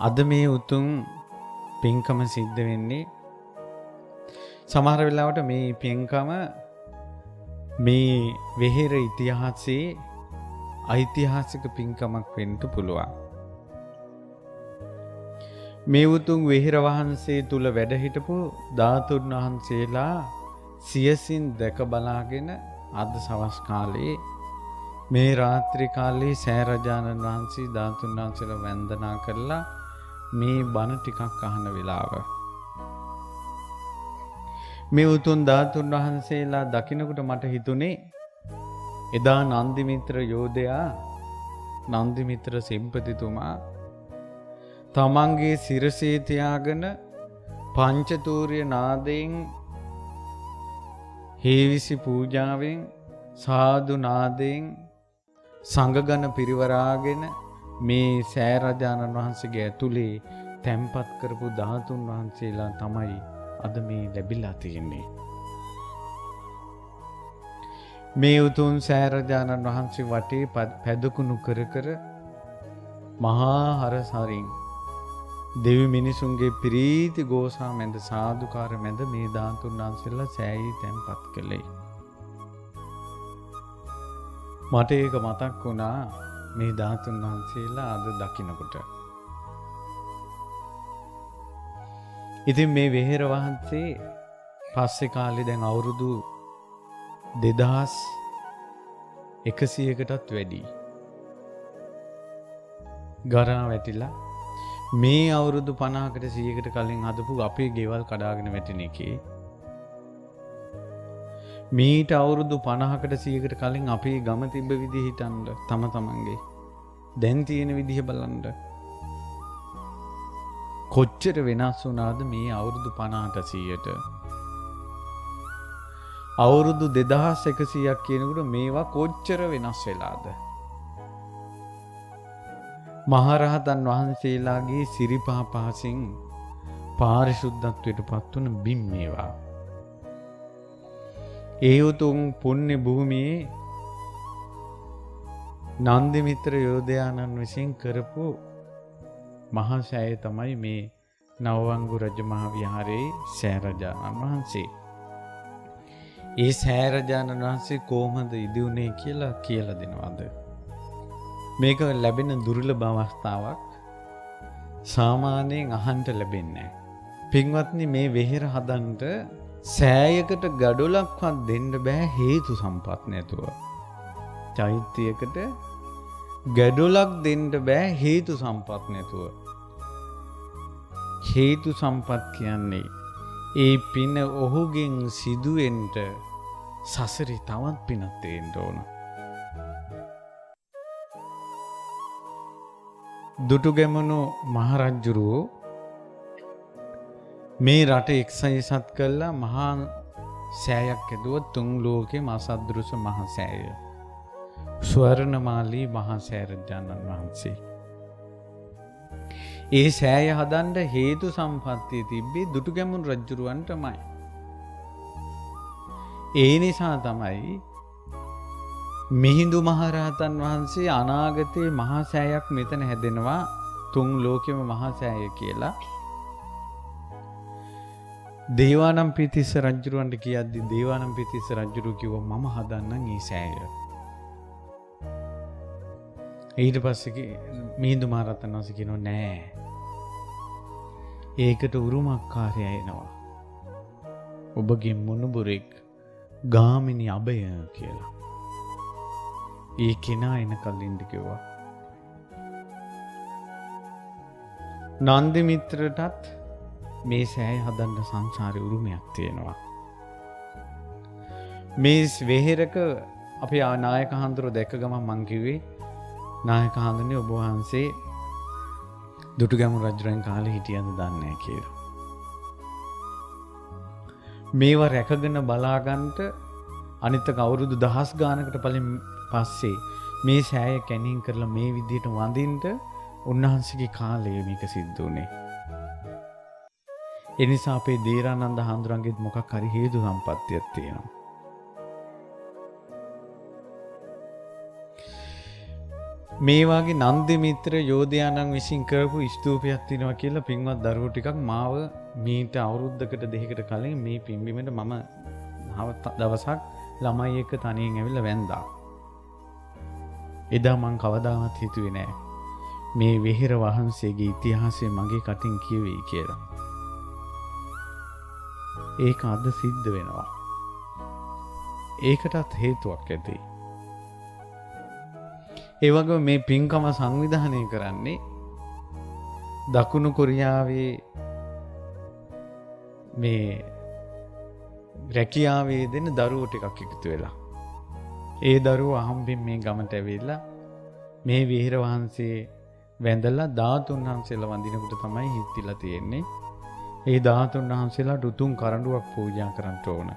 අද මේ උතුම් පින්කම සිද්ධ වෙන්නේ සමහර වෙලාවට මේ පින්කම මේ වෙහෙර ඉතිහාසයේ ඓතිහාසික පින්කමක් වෙන්න පුළුවන්. මේ උතුම් වෙහෙර වහන්සේ තුල වැඩ හිටපු ධාතුන් වහන්සේලා සියසින් දැක බලාගෙන අද සවස් කාලේ මේ රාත්‍රී කාලේ සෑරජානන් වහන්සේ ධාතුන් වහන්සේලා වන්දනා කරලා මේ බණ ටිකක් අහන වෙලාව. මේ උතුම් ධාතුන් වහන්සේලා දකින්නකොට මට හිතුනේ එදා නන්දිමිත්‍ර යෝධයා නන්දිමිත්‍ර සෙම්පතිතුමා තමන්ගේ සිරසේ තියාගෙන පංචතූර්ය නාදයෙන් හේවිසි පූජාවෙන් සාදු නාදයෙන් සංඝගණ පිරිවරාගෙන මේ සෑරජානන් වහන්සේගේ ඇතුලේ තැන්පත් කරපු ධාතුන් වහන්සේලා තමයි අද මේ ලැබිලා තියෙන්නේ. මේ උතුම් සෑරජානන් වහන්සේ වටේ පැදකුණු කර කර මහා හරසරින් දෙවි මිනිසුන්ගේ ප්‍රීති ගෝසා මැද සාදුකාර මැද මේ ධාතුන් වහන්සේලා සෑයී තැන්පත් කළේ. මට ඒක මතක් වුණා මේ ධාතුන් වහන්සේලා අද දකින්නකොට. ඉතින් මේ වෙහෙර වහන්සේ පස්සේ කාලේ දැන් අවුරුදු 2100කටත් වැඩි ගරා වැටිලා මේ අවුරුදු 50කට 100කට කලින් හදපු අපේ ගෙවල් කඩාගෙන වැටෙන එකේ මීට අවුරුදු 50කට 100කට කලින් අපේ ගම තිබ්බ විදිහ හිටන්න තම තමන්ගේ දැන් තියෙන විදිහ බලන්න කොච්චර වෙනස් වුණාද මේ අවුරුදු 50ට 100ට අවුරුදු 2100ක් කියනකොට මේවා කොච්චර වෙනස් වෙලාද මහරහතන් වහන්සේලාගේ සිරිපා පහසින් පාරිශුද්ධත්වයට පත් වුණ බිම් මේවා. ඒ උතුම් පුණ්‍ය භූමියේ නන්දිමිත්‍ර යෝධයාණන් විසින් කරපු මහා සෑය තමයි මේ නවවංගු රජමහා විහාරයේ සෑරජානන් වහන්සේ. ඒ සෑරජානන් වහන්සේ කොහොමද ඉදිවුනේ කියලා දෙනවද? මේක ලැබෙන දුර්ලභ අවස්ථාවක්. සාමාන්‍යයෙන් අහන්න ලැබෙන්නේ නැහැ. පින්වත්නි මේ වෙහෙර හදන්න සෑයකට ගඩොලක්වත් දෙන්න බෑ හේතු සම්පත් නැතුව. චෛත්‍යයකට ගඩොලක් දෙන්න බෑ හේතු සම්පත් නැතුව. හේතු සම්පත් කියන්නේ ඒ පින ඔහුගෙන් සිදුවෙන්න සසරේ තවත් පිනක් දෙන්න ඕන. දුටුගැමුණු මහරජුරෝ මේ රට එක්සත් කළා මහා සෑයක් ඇදුවා තුන් ලෝකේ මාසද්දෘස මහා සෑය. ස්වර්ණමාලී මහා සෑරජානන් වහන්සේ. ඒ සෑය හදන්න හේතු සම්පත්තිය තිබ්බේ දුටුගැමුණු රජුරවන්ටමයි. ඒ නිසා තමයි මිහිඳු මහරහතන් වහන්සේ අනාගතේ මහා සෑයක් මෙතන හැදෙනවා තුන් ලෝකෙම මහා සෑය කියලා. දේවානම්පියතිස්ස රජුරවන්ට කියද්දි දේවානම්පියතිස්ස රජුරු කිව්වා මම හදන්නම් මේ සෑය. ඊට පස්සේ මිහිඳු මහරහතන් වහන්සේ කියනවා නෑ. ඒකට උරුමකාරය එනවා. ඔබගේ මුණුබුරෙක් ගාමිණී අබය කියලා. ඒ කෙනා එනකල් ඉන්න කිව්වා. නන්දිමිත්‍රටත් මේ සෑය හදන්න සංසාරේ උරුමයක් තියෙනවා. මේ වෙහෙරක අපේ නායක හඳුර දැක්ක ගමන් මං කිව්වේ නායක හඳුනේ ඔබ වහන්සේ දුටුගැමුණු රජුරන් කාලේ හිටියද දන්නේ නැහැ කියලා. මේවා රැකගෙන බලාගන්නට අනිත් අවුරුදු 1000 ගානකට පස්සේ මේ සෑය කැණීම් කරලා මේ විදිහට වඳින්න උන්වහන්සේගේ කාලයේ මේක සිද්ධ වුණේ. ඒ නිසා අපේ දීරානන්ද හඳුරන්ගෙත් මොකක් හරි හේතු සම්පත්තියක් තියෙනවා. මේ වගේ නන්දි මිත්‍ර යෝධයාණන් විසින් කරපු ස්තූපයක් තියෙනවා කියලා පින්වත් දරුවෝ ටිකක් මාව මීට අවුරුද්දකට දෙකකට කලින් මේ පින්බිමට මම දවසක් ළමයි එක්ක තනියෙන් ඇවිල්ලා වැන්දා. එදා මං කවදාවත් හිතුවේ නෑ මේ වෙහෙර වහන්සේගේ ඉතිහාසය මගේ කටින් කියවෙයි කියලා. ඒක අද සිද්ධ වෙනවා. ඒකටත් හේතුවක් ඇති. ඒ වගේම මේ පින්කම සංවිධානය කරන්නේ දකුණු කොරියාවේ මේ රැකියාවේ දෙන දරුවෝ ටිකක් එකතු වෙලා. ඒ දරුවෝ අහම්බෙන් මේ ගමට ඇවිල්ලා මේ විහෙර වහන්සේ වැඳලා ධාතුන් වහන්සේලා වඳිනකොට තමයි හිතිලා තියෙන්නේ. ඒ ධාතුන් වහන්සේලාට උතුම් කරඬුවක් පූජා කරන්න ඕන.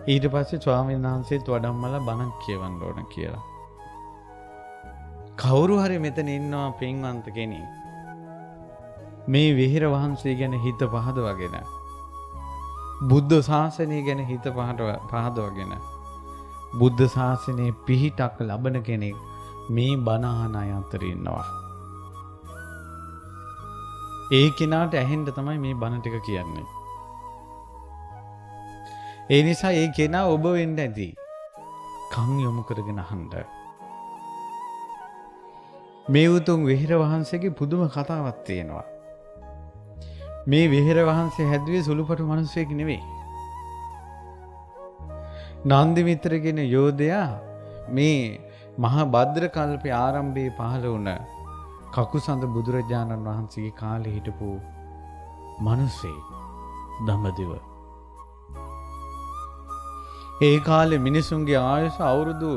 ඊට පස්සේ ස්වාමීන් වහන්සේත් වඩම්මලා බණක් කියවන්න ඕන කියලා. කවුරු හරි මෙතන ඉන්නවා පින්වන්ත කෙනෙක් මේ විහෙර වහන්සේ ගැන හිත පහදවගෙන බුද්ධ ශාසනය ගැන හිත පහදවගෙන බුද්ධ ශාසනයේ පිහිටක් ලබන කෙනෙක් මේ බණ අහන අය අතර ඉන්නවා. ඒ කෙනාට ඇහෙන්න තමයි මේ බණ ටික කියන්නේ. ඒ නිසා ඒ කෙනා ඔබ වෙන්න ඇති. කන් යොමු කරගෙන අහන්න. මේ උතුම් විහෙර වහන්සේගේ පුදුම කතාවක් තියෙනවා. මේ විහෙර වහන්සේ හැදුවේ සුළුපටු මිනිසෙක් නෙවෙයි. නන්දි මිත්‍ර කියන යෝධයා මේ මහා භද්‍ර කල්පේ ආරම්භයේ පහළ වුණ කකුසඳ බුදුරජාණන් වහන්සේගේ කාලේ හිටපු මිනිසෙක් දඹදිව. ඒ කාලේ මිනිසුන්ගේ ආයුෂ අවුරුදු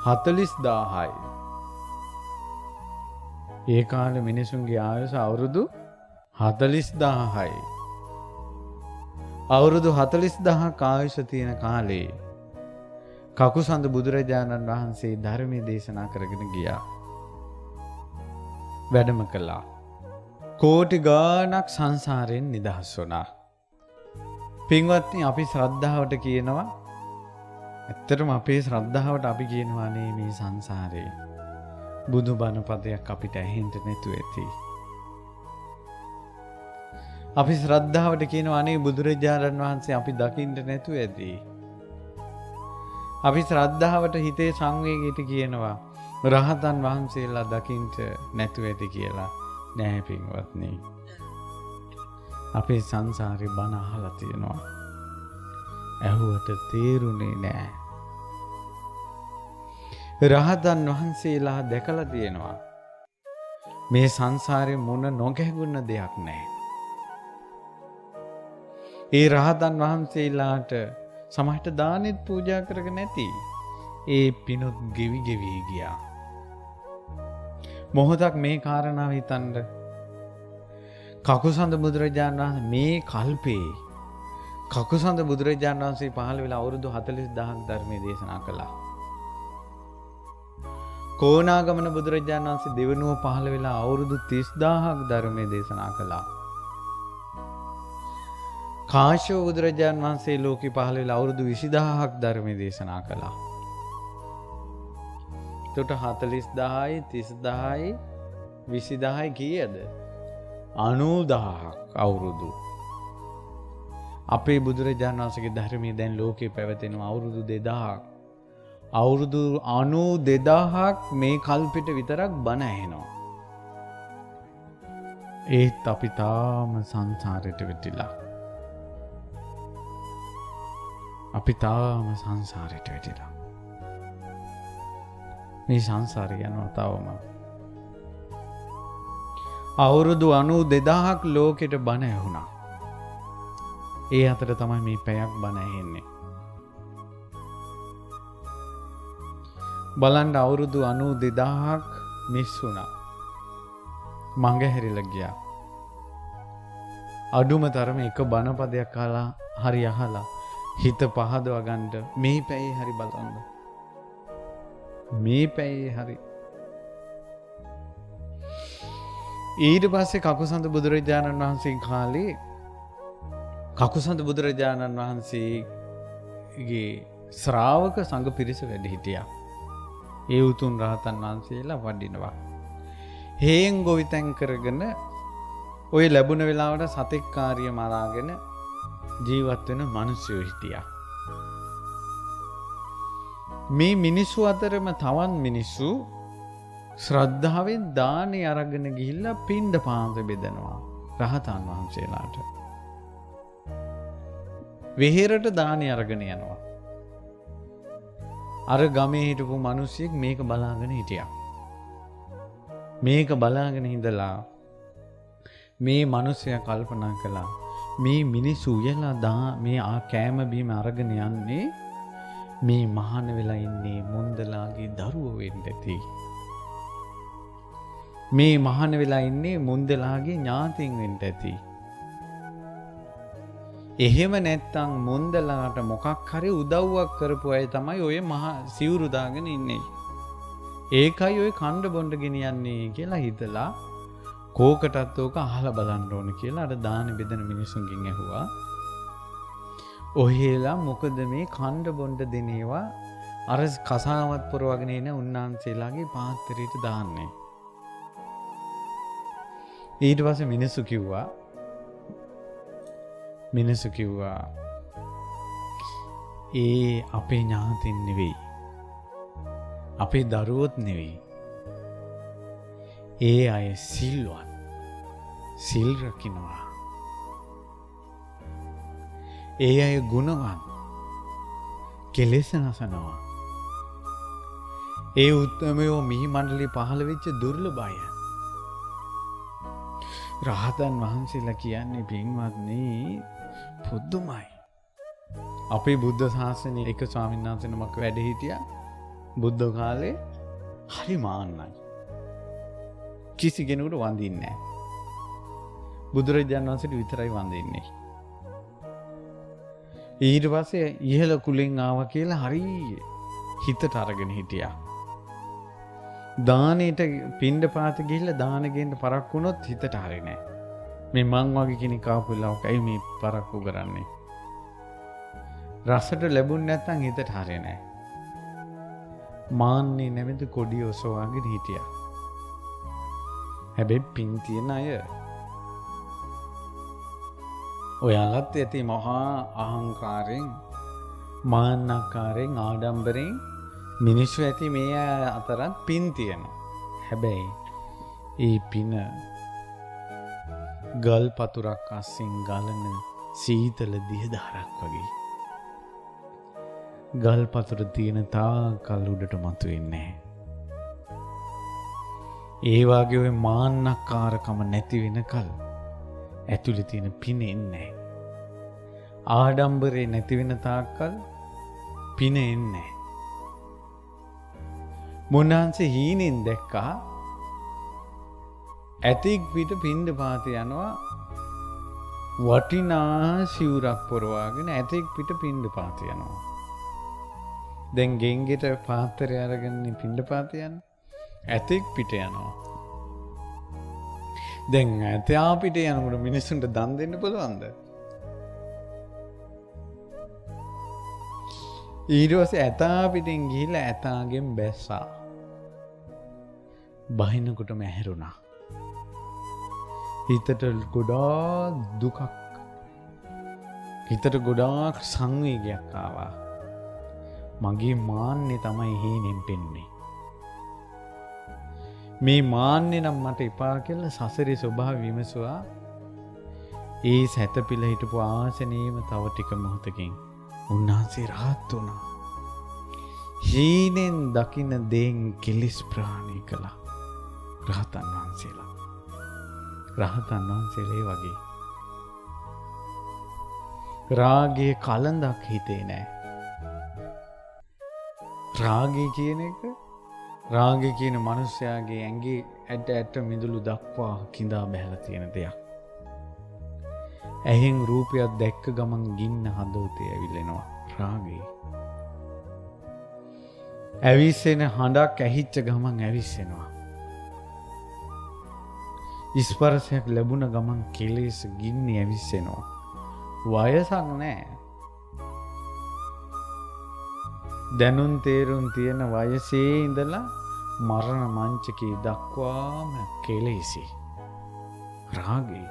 40000යි. ඒ කාලේ මිනිසුන්ගේ ආයුෂ අවුරුදු 40000යි. අවුරුදු 40000ක ආයුෂ තියෙන කාලේ කකුසඳ බුදුරජාණන් වහන්සේ ධර්මයේ දේශනා කරගෙන ගියා. වැඩම කළා. කෝටි ගාණක් සංසාරයෙන් නිදහස් වුණා. පින්වත්නි අපි ශ්‍රද්ධාවට කියනවා ඇත්තටම අපේ ශ්‍රද්ධාවට අපි කියනවානේ මේ සංසාරේ බුදු බණ පදයක් අපිට ඇහෙන්න නැතුව ඇති. අපි ශ්‍රද්ධාවට කියනවා අනේ බුදුරජාණන් වහන්සේ අපි දකින්න නැතුව ඇති. අපි ශ්‍රද්ධාවට හිතේ සංවේගයට කියනවා රහතන් වහන්සේලා දකින්න නැතුව ඇති කියලා. නෑ පින්වත්නි. අපේ සංසාරේ බණ අහලා තියෙනවා. ඇහුවට තේරුනේ නෑ. රහතන් වහන්සේලා දැකලා තියෙනවා. මේ සංසාරේ මොන නොගැහුණ දෙයක් නෑ. ඒ රහතන් වහන්සේලාට සමහරට දානෙත් පූජා කරගෙන නැති. ඒ පිනුත් ගෙවි ගෙවි ගියා. මොහොතක් මේ කාරණාව හිතන්න. කකුසඳ බුදුරජාණන් වහන්සේ මේ කල්පේ කකුසඳ බුදුරජාණන් වහන්සේ පහළ වෙලා අවුරුදු 40000ක් ධර්මයේ දේශනා කළා. කොණාගමන බුදුරජාණන් වහන්සේ දෙවනුව පහළ වෙලා අවුරුදු 30000ක් ධර්මයේ දේශනා කළා. කාශ්‍යප බුදුරජාණන් වහන්සේ ලෝකේ පහළ වෙලා අවුරුදු 20000ක් ධර්මයේ දේශනා කළා. එතකොට 40000යි 30000යි 20000යි කීයද? 90000ක් අවුරුදු. අපේ බුදුරජාණන් වහන්සේගේ ධර්මයේ දැන් ලෝකේ පැවතෙනවා අවුරුදු 2000ක්. අවුරුදු 92000ක් මේ කල්පෙට විතරක් බණ ඇහෙනවා. ඒත් අපි තාම සංසාරයට වැටිලා. අපි තාම සංසාරයට වැටිලා. මේ සංසාරය යනවා තවම. අවුරුදු 92000ක් ලෝකෙට බණ ඇහුණා. ඒ අතර තමයි මේ පැයක් බණ ඇහෙන්නේ. බලන්න අවුරුදු 92000ක් මිස් වුණා. මංගහැරිලා ගියා. අඩුම තරමේ එක බණ පදයක් අහලා හරි අහලා හිත පහදව ගන්න මේ පැයේ හරි බලන්න. මේ පැයේ හරි. ඊට පස්සේ කකුසඳ බුදුරජාණන් වහන්සේ කාලේ කකුසඳ බුදුරජාණන් වහන්සේගේ ශ්‍රාවක සංඝ පිරිස වැඩි හිටියා. ඒ උතුම් රහතන් වහන්සේලා වඩිනවා. හේන් ගොවිතැන් කරගෙන ඔය ලැබුණ වෙලාවට සතෙක් කාර්ය මරාගෙන ජීවත් වෙන මිනිස්සු හිටියා. මේ මිනිස්සු අතරම තවන් මිනිස්සු ශ්‍රද්ධාවෙන් දානේ අරගෙන ගිහිල්ලා පින්ඩ පාත බෙදනවා රහතන් වහන්සේලාට. වෙහෙරට දානේ අරගෙන යනවා. අර ගමේ හිටපු මිනිස්සෙක් මේක බලාගෙන හිටියා. මේක බලාගෙන ඉඳලා මේ මිනිස්සයා කල්පනා කළා මේ මිනිස්සු උයලා මේ කෑම බීම අරගෙන යන්නේ මේ මහාන වෙලා ඉන්නේ මුන්දලාගේ දරුවෝ වෙන්න ඇති. මේ මහාන වෙලා ඉන්නේ මුන්දලාගේ ඥාතීන් වෙන්න ඇති. එහෙම නැත්තම් මුන්දලාට මොකක් හරි උදව්වක් කරපු අය තමයි ඔය මහා සිවුරු දාගෙන ඉන්නේ. ඒකයි ඔය කණ්ඩ බොණ්ඩ ගෙනියන්නේ කියලා හිතලා කෝකටත් ඕක අහලා බලන්න ඕන කියලා අර දාන බෙදෙන මිනිසුන්ගෙන් ඇහුවා. ඔහෙලා මොකද මේ කණ්ඩ බොණ්ඩ දෙනේවා අර කසාවත් පුරවගෙන එන උන්නාන්සේලාගේ පාත්‍රයට දාන්නේ. ඊට පස්සේ මිනිස්සු කිව්වා ඒ අපේ ඥාතින් නෙවෙයි. අපේ දරුවොත් නෙවෙයි. ඒ අය සිල්වත්. සිල් රකින්නවා. ඒ අය ගුණවත්. කෙලෙස් නසනවා. ඒ උත්තමයෝ මිහි මණ්ඩලේ පහළ වෙච්ච දුර්ලභ අය. රහතන් වහන්සේලා කියන්නේ පින්වත්නි පුදුමයි. අපේ බුද්ධ ශාසනයේ එක ස්වාමීන් වහන්සේ නමක් වැඩ හිටියා. බුද්ධ කාලේ හරි මාන්නයි. කිසි කෙනෙකුට වඳින්නේ නැහැ. බුදුරජාණන් වහන්සේට විතරයි වඳින්නේ. ඊට පස්සේ ඉහළ කුලෙන් ආවා කියලා හරි හිතට අරගෙන හිටියා. දානෙට පින්ඩ පාත ගිහිල්ලා දාන ගේන්න පරක්කු වුණොත් හිතට හරි නැහැ. මේ මං වගේ කෙනෙක් ආපු වෙලාවක ඇයි මේ පරක්කු කරන්නේ? රසට ලැබුණ නැත්නම් හිතට හරි නැහැ. මාන්නේ නැමෙත කොඩිය ඔසවාගෙන හිටියා. හැබැයි පින් තියෙන අය ඔයාලත් ඇති මහා අහංකාරයෙන් මාන්නකාරයෙන් ආඩම්බරයෙන් මිනිස්සු ඇති මේ අතරත් පින් තියෙනවා. හැබැයි ඒ පින ගල් පතුරක් අස්සෙන් ගලන සීතල දියදහරක් වගේ. ගල් පතුර තියෙන තාකල් උඩට මතුවෙන්නේ නැහැ. ඒ වගේ ඔය මාන්නකාරකම නැති වෙනකල් ඇතුලේ තියෙන පින එන්නේ නැහැ. ආඩම්බරේ නැති වෙන තාක්කල් පින එන්නේ නැහැ. මුන්නාන්සේ හීනෙන් දැක්කා ඇතෙක් පිට පින්ඩ පාත යනවා වටිනා සිවුරක් පොරවාගෙන ඇතෙක් පිට පින්ඩ පාත යනවා. දැන් ගෙන්ගෙට පාත්‍රය අරගෙන පින්ඩ පාත යන්නේ ඇතෙක් පිට යනවා. දැන් ඇතයා පිට යනකොට මිනිස්සුන්ට දන් දෙන්න පුළුවන්ද? ඊට පස්සේ ඇතා පිටින් ගිහිල්ලා ඇතාගෙන් බැස්සා. බහිනකොටම ඇහැරුණා. හිතට ගොඩාක් දුකක්, හිතට ගොඩාක් සංවේගයක් ආවා. මගේ මාන්නේ තමයි හේනෙන් පෙන්නේ. මේ මාන්නේ නම් මට එපා කියලා සසරේ ස්වභාවය විමසුවා. ඒ සැතපිල හිටපු ආසනේම තව ටික මොහොතකින් උන්වහන්සේ රහත් වුණා. හීනෙන් දකින්න දෙන් කිලිස් ප්‍රහාණය කළා. රහතන් වහන්සේලා. රහතන් වහන්සේලා වගේ. රාගයේ කලඳක් හිතේ නැහැ. රාගය කියන එක රාගය කියන මනුස්සයාගේ ඇඟේ ඇට මිදුළු දක්වා කිඳා බැහැලා තියෙන දෙයක්. ඇහෙන් රූපයක් දැක්ක ගමන් ගින්න හදවතේ ඇවිලෙනවා රාගය. ඇවිස්සෙන හඬක් ඇහිච්ච ගමන් ඇවිස්සෙනවා. ස්පර්ශයක් ලැබුණ ගමන් කෙලෙස් ගින්නේ ඇවිස්සෙනවා. වයසක් නැහැ. දැනුම් තේරුම් තියෙන වයසේ ඉඳලා මරණ මංචකේ දක්වාම කෙලෙසි. රාගේ.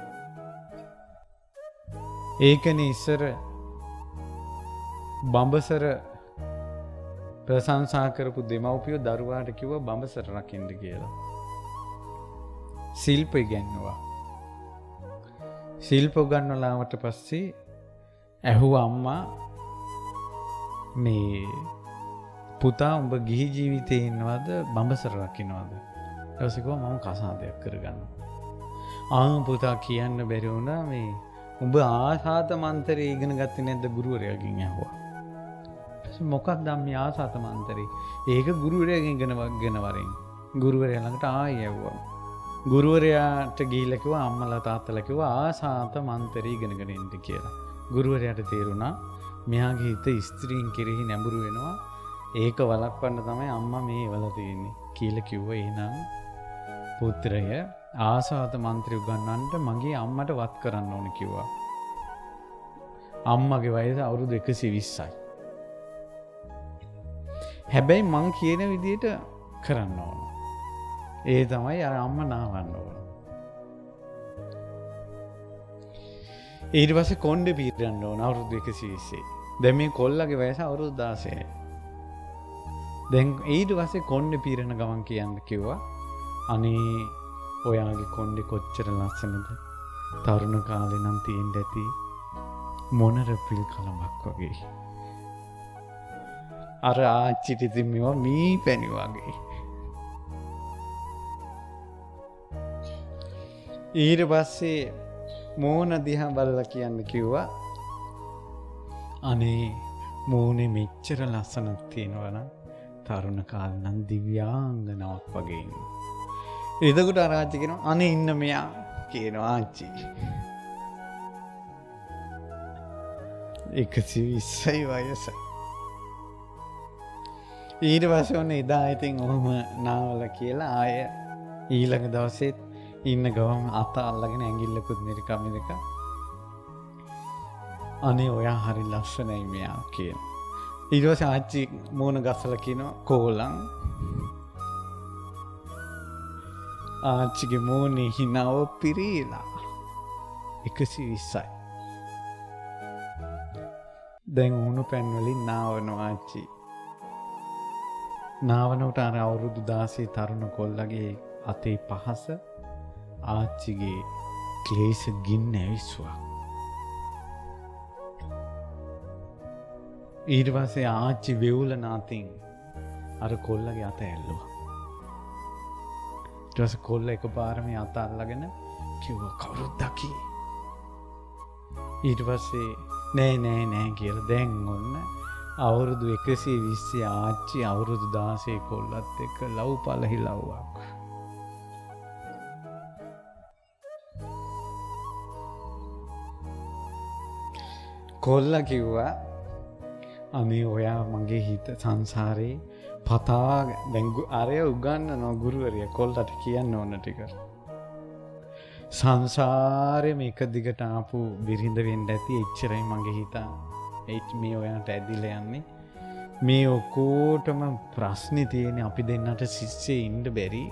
ඒකනේ ඉස්සර බඹසර ප්‍රශංසා කරපු දෙමව්පියෝ දරුවාට කිව්වා බඹසර රකින්න කියලා. ශිල්ප ඉගෙනුවා. ශිල්ප ගන්නලාවට පස්සේ ඇහුවා අම්මා මේ පුතා උඹ ගිහි ජීවිතේ ඉන්නවද බඹසර රකින්නවද? ඊට පස්සේ කිව්වා මම කසාදයක් කරගන්නවා. පුතා කියන්න බැරි වුණා මේ උඹ ආසාත මන්ත්‍රය ඉගෙන ගත්තේ නැද්ද ගුරුවරයාගෙන් ඇහුවා. මොකක්ද මේ ආසාත මන්ත්‍රය? ඒක ගුරුවරයාගෙන් ඉගෙන වරින්. ගුරුවරයා ළඟට ආයෙ ඇහුවා. ගුරුවරයාට ගිහිල්ලා කිව්වා අම්මලා තාත්තලා කිව්වා ආසාත මන්ත්‍රය ඉගෙනගෙන ඉන්න කියලා. ගුරුවරයාට තේරුණා මෙයාගේ හිත ස්ත්‍රීන් කෙරෙහි නැඹුරු වෙනවා. ඒක වළක්වන්න තමයි අම්මා මේ වල තියෙන්නේ කියලා කිව්වා. එහෙනම් පුත්‍රය ආසාත මන්ත්‍රය උගන්වන්නට මගේ අම්මට වත් කරන්න ඕන කිව්වා. අම්මගේ වයස අවුරුදු 120යි. හැබැයි මං කියන විදිහට කරන්න ඕන. ඒ තමයි අර අම්මා නාවන්න ඕන. ඊට පස්සේ කොණ්ඩේ පීරන්න ඕන අවුරුදු 120. දැන් මේ කොල්ලගේ වයස අවුරුදු 16යි. දැන් ඊට පස්සේ කොණ්ඩේ පීරන ගමන් කියන්න කිව්වා අනේ ඔයාගේ කොණ්ඩේ කොච්චර ලස්සනද? තරුණ කාලේ නම් තියෙන්න ඇති මොනර පිල් කලමක් වගේ. අර ආච්චිට ඉතින් මේවා මී පැණි වගේ. ඊට පස්සේ මෝන දිහා බලලා කියන්න කිව්වා අනේ මෝනේ මෙච්චර ලස්සනක් තියෙනවා නම් තරුණ කාලේ නම් දිව්‍යාංගනාවක් වගේ ඉන්නේ. එතකොට ආච්චි කියනවා අනේ ඉන්න මෙයා කියනවා ආච්චි. 120යි වයස. ඊට පස්සේ ඔන්න එදා ඉතින් ඔහොම නාවල කියලා ආය ඊළඟ දවසෙත් ඉන්න ගමන් අත අල්ලගෙන ඇඟිල්ලකුත් මෙරිකා අනේ ඔයා හරි ලස්සනයි මෙයා කියන. ඊට පස්සේ ආච්චි මෝන ගස්සලා කියනවා කෝලං. ආච්චිගේ මෝනේ හිනාව පිරීලා 120යි. දැන් උණු පැන් වලින් නාවනවා ආච්චි. නාවනට අර අවුරුදු 16 තරුණ කොල්ලගේ අතේ පහස ආච්චිගේ ක්ලේශ ගින්න ඇවිස්සුවා. ඊට පස්සේ ආච්චි වෙවුලන අතින් අර කොල්ලගේ අත ඇල්ලුවා. ඊට පස්සේ කොල්ල එකපාරම අත අල්ලගෙන කිව්වා කවුරුත් දකි. ඊට පස්සේ නෑ කියලා දැන් ඔන්න අවුරුදු 120 ආච්චි අවුරුදු 16 කොල්ලත් එක්ක ලව් පළහිලව්වක්. කොල්ලා කිව්වා අනේ ඔයා මගේ හිත සංසාරේ පතා දැන් අරය උගන්වනවා ගුරුවරයා කොල්ලට කියන්න ඕන ටික. සංසාරේ මේක දිගට ආපු බිරිඳ වෙන්න ඇති එච්චරයි මගේ හිත. මේ ඔයාට ඇදිලා යන්නේ. මේ ඔක්කොටම ප්‍රශ්නේ තියෙන්නේ අපි දෙන්නට සිස්සේ ඉන්න බැරි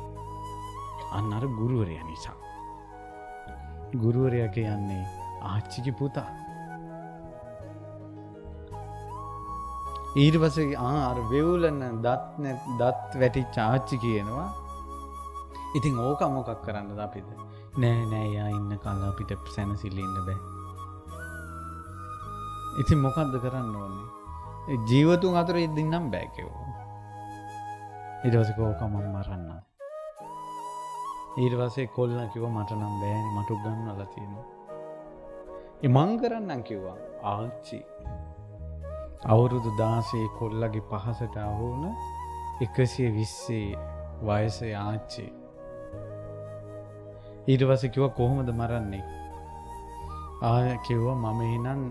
අන්න අර ගුරුවරයා නිසා. ගුරුවරයා කියන්නේ ආච්චිගේ පුතා. ඊට පස්සේ අර වෙවුලන දත් වැටිච්ච ආච්චි කියනවා ඉතින් ඕක මොකක් කරන්නද අපිට? නෑ යා ඉන්න කල් අපිට සැනසෙල්ල ඉන්න බෑ. ඉතින් මොකද්ද කරන්න ඕනේ? ඒ ජීවතුන් අතර ඉඳින්නම් බෑ කිව්වා. ඊට පස්සේ කෝක මම මරන්න. ඊට පස්සේ කොල්ලා කිව්වා මට නම් බෑනේ මට උගන්වලා තියෙනවා. මං කරන්නම් කිව්වා. ආච්චි අවුරුදු 16 කොල්ලගේ පහසට ආවුන 120 වයසේ ආච්චි. ඊට පස්සේ කිව්වා කොහොමද මරන්නේ? කිව්වා මම එහෙනම්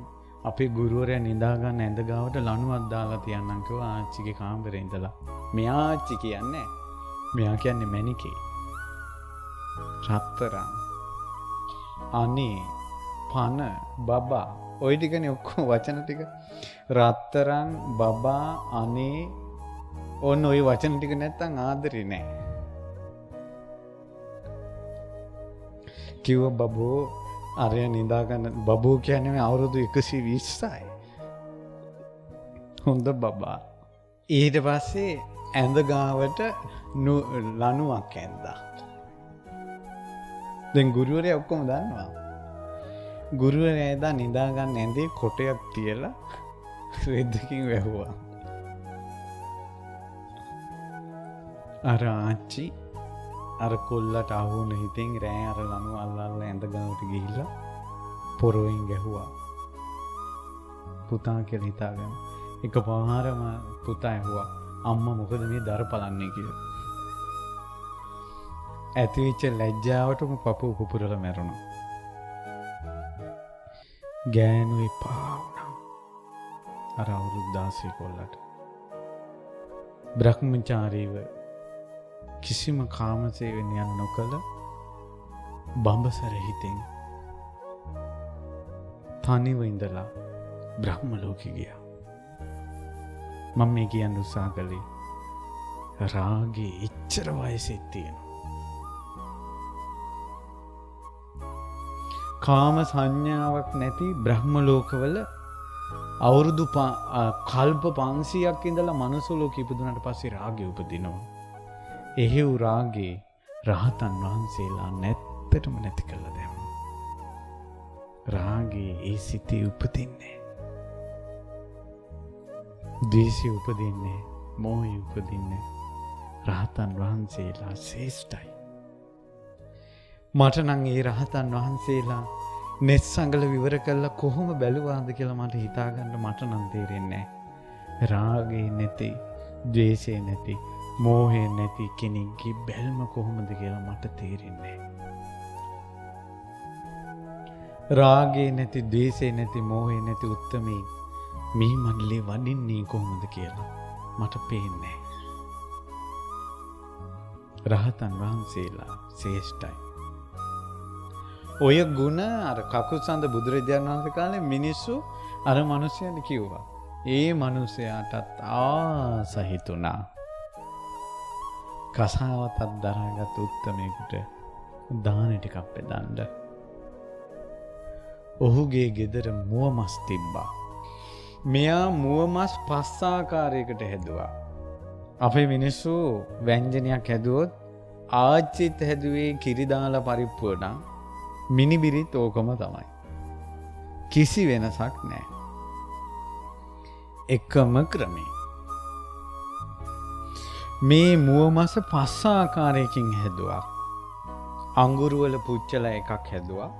අපේ ගුරුවරයා නිදා ගන්න ඇඳ ගාවට ලණුවක් දාලා තියන්නම් කිව්වා ආච්චිගේ කාමරේ ඉඳලා. මෙයා ආච්චි කියන්නේ මෙයා කියන්නේ මැනිකේ. රත්තරන්. අනේ පන බබා ඔය ටිකනේ ඔක්කොම වචන ටික. රත්තරන් බබා අනේ ඔන්න ඔය වචන ටික නැත්තම් ආදරේ නෑ. කිව්ව බබෝ අරය නිදාගන්න. බබෝ කියන්නේ මේ අවුරුදු 120යි. හොඳ බබා. ඊට පස්සේ ඇඳ ගාවට ලණුවක් ඇඳා. දැන් ගුරුවරයා ඔක්කොම දන්නවා. ගුරුවරයා එදා නිදාගන්න ඇඳේ කොටයක් තියලා රෙද්දකින් වැහුවා. අර ආච්චි අර කොල්ලට අහුවන හිතෙන් රෑ අර ලණුව අල්ලලා ඇඳ ගාවට ගිහිල්ලා පොරොවෙන් ගැහුවා. පුතා කියලා හිතාගෙන එකපාරම පුතා ඇහුවා අම්මා මොකද මේ දර පලන්නේ කියලා. ඇතිවෙච්ච ලැජ්ජාවටම පපුව පුපුරලා මැරුණා. ගෑනු එපා වුණා. අර අවුරුදු 16 කොල්ලට. බ්‍රහ්මචාරීව කිසිම කාමසේවනයක් නොකළ බඹසර හිතෙන් තනිව ඉඳලා බ්‍රහ්ම ලෝකෙ ගියා. මම මේ කියන්න උත්සාහ කළේ රාගේ එච්චර වයසෙත් තියෙනවා. කාම සංඥාවක් නැති බ්‍රහ්ම ලෝකවල අවුරුදු කල්ප 500ක් ඉඳලා මනුස්ස ලෝකෙ ඉපදුනට පස්සේ රාගය උපදිනවා. එහෙව් රාගේ රහතන් වහන්සේලා නැත්තටම නැති කළා දැම්මා. රාගේ ඒ සිතේ උපදින්නේ. ද්වේෂය උපදින්නේ, මෝහය උපදින්නේ. රහතන් වහන්සේලා ශ්‍රේෂ්ඨයි. මට නම් ඒ රහතන් වහන්සේලා net සංගල විවර කළා කොහොම බැලුවාද කියලා මට හිතාගන්න මට නම් තේරෙන්නේ නැහැ. රාගේ නැති, ද්වේෂය නැති, මෝහය නැති කෙනෙක්ගේ බැල්ම කොහොමද කියලා මට තේරෙන්නේ නැහැ. රාගේ නැති, ද්වේෂය නැති, මෝහය නැති උත්තමී මේ මණ්ඩලේ වඩින්නේ කොහොමද කියලා මට පේන්නේ නැහැ. රහතන් වහන්සේලා ශ්‍රේෂ්ඨයි. ඔය ගුණ අර කකුසඳ බුදුරජාණන් වහන්සේ කාලේ මිනිස්සු අර මිනිසයන්ට කිව්වා. ඒ මිනිසයාටත් ආස හිතුණා. කසාවතක් දරාගත් උත්තමයෙකුට දාන ටිකක් බෙදන්න. ඔහුගේ ගෙදර මුව මස් තිබ්බා. මෙයා මුව මස් 5 ආකාරයකට හැදුවා. අපේ මිනිස්සු ව්‍යංජනයක් හැදුවොත් ආච්චිත් හැදුවේ කිරි දාලා පරිප්පුව නම් මිනිබිරිත් ඕකම තමයි. කිසි වෙනසක් නැහැ. එකම ක්‍රමේ. මේ මුව මස 5 ආකාරයකින් හැදුවා. අඟුරු වල පුච්චලා එකක් හැදුවා.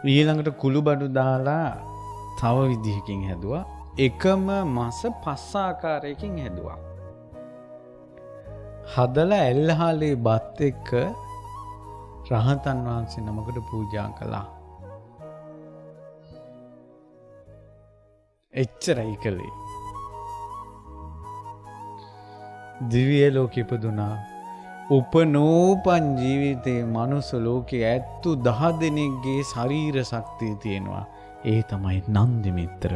ඊළඟට කුළුබඩු දාලා තව විදිහකින් හැදුවා. එකම මස 5 ආකාරයකින් හැදුවා. හදලා එල්ලහාලේ බත් එක්ක රහතන් වහන්සේ නමකට පූජා කළා. එච්චරයි කළේ. දිව්‍ය ලෝකෙ ඉපදුනා. උපනෝපන් ජීවිතේ මනුස්ස ලෝකේ 10 දෙනෙක්ගේ ශරීර ශක්තිය තියෙනවා. ඒ තමයි නන්දි මිත්‍ර.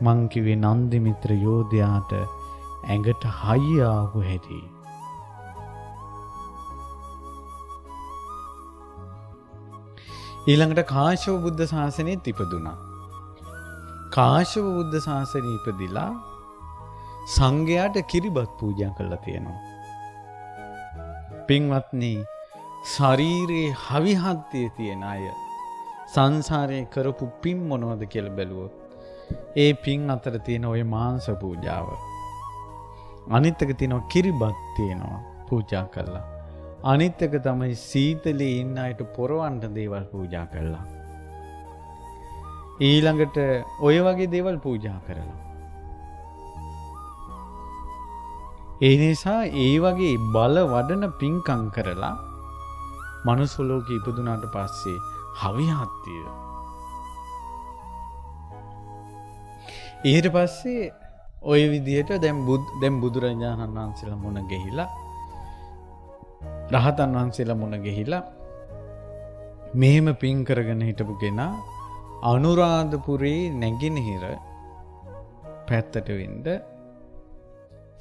මං කිව්වේ නන්දි මිත්‍ර යෝධයාට ඇඟට හයිය ආපු හැටි. ඊළඟට කාශ්‍යප බුද්ධ ශාසනයෙත් ඉපදුනා. කාශ්‍යප බුද්ධ ශාසනය ඉපදිලා සංඝයාට කිරිබත් පූජා කළා තියෙනවා. පින්වත්නි, ශරීරයේ හවිහත්තිය තියෙන අය සංසාරේ කරපු පින් මොනවද කියලා බැලුවොත් ඒ පින් අතර තියෙන ওই මාංශ පූජාව. අනිත් එක තියෙනවා කිරිබත් තියෙනවා පූජා කළා. අනිත් එක තමයි සීතලේ ඉන්න අයට පොරවන්න දේවල් පූජා කළා. ඊළඟට ඔය වගේ දේවල් පූජා කරලා. ඒ නිසා ඒ වගේ බල වඩන පින්කම් කරලා මනුස්ස ලෝකෙ ඉපදුනාට පස්සේ හවිහත්තිය. ඊට පස්සේ ඔය විදිහට දැන් බුදුරජාණන් වහන්සේලා මුණ ගැහිලා රහතන් වහන්සේලා මුණ ගැහිලා මෙහෙම පින් කරගෙන හිටපු කෙනා අනුරාධපුරේ නැගිනහිර පැත්තට වෙන්න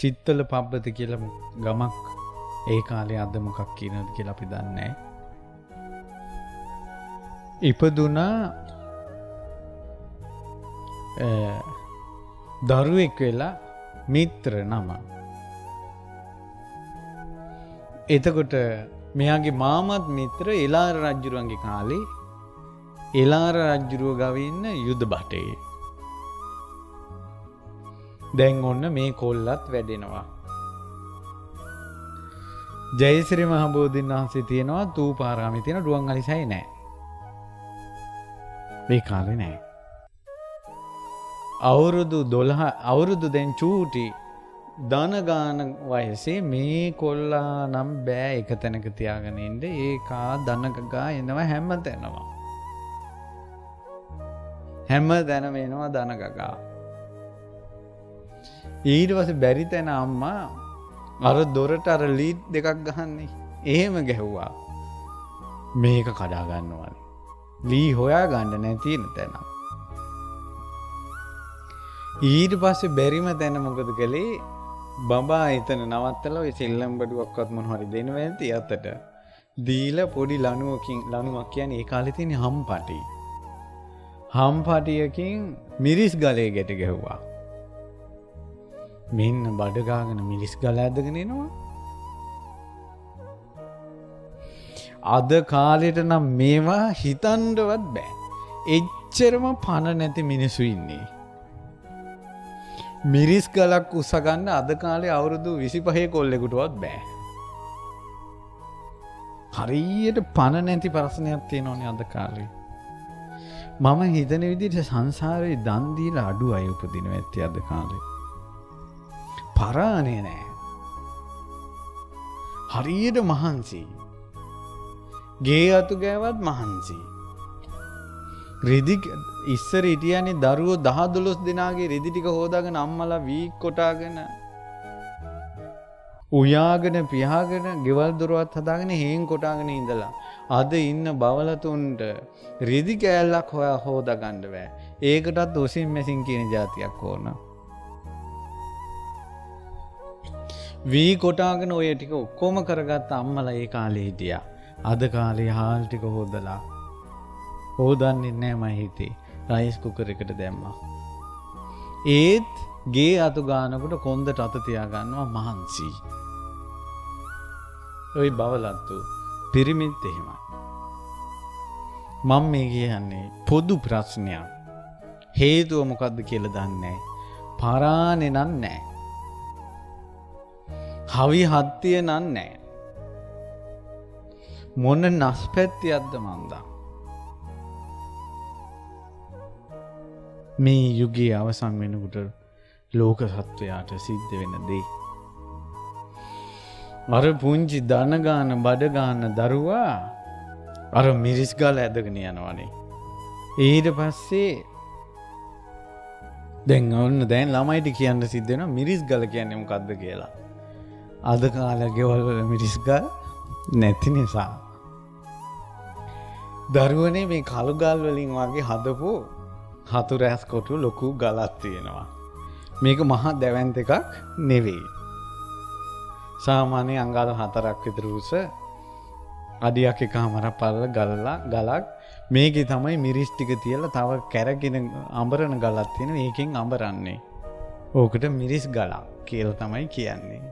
චිත්තල පබ්බත කියලා ගමක් ඒ කාලේ අද මොකක් කියනවද කියලා අපි දන්නේ නැහැ. ඉපදුනා දරුවෙක් වෙලා මිත්‍ර නම. එතකොට මෙයාගේ මාමත් මිත්‍ර එලාර රජුරුවන්ගේ කාලේ එලාර රජුරුව ගාවේ ඉන්න යුද බටේ. දැන් ඔන්න මේ කොල්ලත් වැඩෙනවා. ජයසිරි මහ බෝධීන් වහන්සේ තියෙනවා තූපාරාමේ තියෙන රුවන්වැලිසෑය නෑ. මේ කාලේ නෑ. අවුරුදු දැන් චූටි ධන ගාන වයසේ මේ කොල්ලා නම් බෑ එක තැනක තියාගෙන ඉන්න. ඒකා ධනගා එනවා හැම තැනම. හැම තැනම එනවා ධනගා. ඊට පස්සේ බැරි තැන අම්මා අර දොරට අර ලීඩ් දෙකක් ගහන්නේ. එහෙම ගැහුවා. මේක කඩා ගන්නවානේ. ලී හොයා ගන්න නැති තැන. ඊට පස්සේ බැරිම තැන මොකද කළේ? බබා එතන නවත්තලා ඔය සෙල්ලම් බඩුවක්වත් මොන හරි දෙනවා ඇති අතට. දීලා පොඩි ලණුවක් කියන්නේ ඒ කාලේ තියෙන හම්පටි. හම්පටියකින් මිරිස් ගලේ ගැට ගැහුවා. මෙන්න බඩ ගාගෙන මිරිස් ගල ඇදගෙන එනවා. අද කාලෙට නම් මේවා හිතන්නවත් බෑ. එච්චරම පණ නැති මිනිස්සු ඉන්නේ. මිරිස් ගලක් උස්සගන්න අද කාලේ අවුරුදු 25 කොල්ලෙකුටවත් බෑ. හරියට පණ නැති ප්‍රශ්නයක් තියෙනවනේ අද කාලේ. මම හිතන විදිහට සංසාරේ දන් දීලා අඩු අය උපදිනවා ඇත්තේ අද කාලේ. පරානේ නෑ. හරියට මහන්සි. ගේ අතු ගෑවත් මහන්සි. රෙදි ඉස්සර හිටියනේ දරුවෝ 10 12 දෙනාගේ රෙදි ටික හොදාගෙන අම්මලා වී කොටාගෙන උයාගෙන පියාගෙන ගෙවල් දොරවත් හදාගෙන හේන් කොටාගෙන ඉඳලා අද ඉන්න බවලතුන්ට රෙදි කෑල්ලක් හොදා ගන්න බෑ. ඒකටත් ඔසින් මෙසින් කියන જાතියක් ඕන. වී කොටාගෙන ඔය ටික ඔක්කොම කරගත්ත අම්මලා ඒ කාලේ හිටියා. අද කාලේ හාල් ටික හොදලා හොදන්නේ නැහැ මම හිතේ. රයිස් කුකර් එකට දැම්මා. ඒත් ගේ අතු ගන්නකොට කොන්දට අත තියා ගන්නවා මහන්සි. ওই බවලත්තු පිරිමිත් එහෙමයි. මම මේ කියන්නේ පොදු ප්‍රශ්නයක්. හේතුව මොකද්ද කියලා දන්නේ නැහැ. පරානේ නෑ. හවි හත්තිය නෑ. මොන නස්පැත්තියක්ද මන්දා. මේ යුගයේ අවසන් වෙනකොට ලෝක සත්වයාට සිද්ධ වෙන දේ. අර පුංචි දන ගාන බඩ ගාන දරුවා අර මිරිස් ගල ඇදගෙන යනවනේ. ඊට පස්සේ දැන් ළමයිට කියන්න සිද්ධ වෙනවා මිරිස් ගල කියන්නේ මොකද්ද කියලා. අද කාලේ ගෙවල් වල මිරිස් ගල නැති නිසා දරුවනේ මේ කළු ගල් වලින් වගේ හදපු හතුරු ඇස් කොටු ලොකු ගලක් තියෙනවා. මේක මහා දැවැන්ත එකක් නෙවෙයි. සාමාන්‍ය අංගාල 4ක් විතර උස අඩියක් එකමාරක් පළල ගලක්. මේකේ තමයි මිරිස් ටික තියලා තව කැරගෙන අඹරන ගලක් තියෙනවා. ඒකෙන් අඹරන්නේ. ඕකට මිරිස් ගලක් කියලා තමයි කියන්නේ.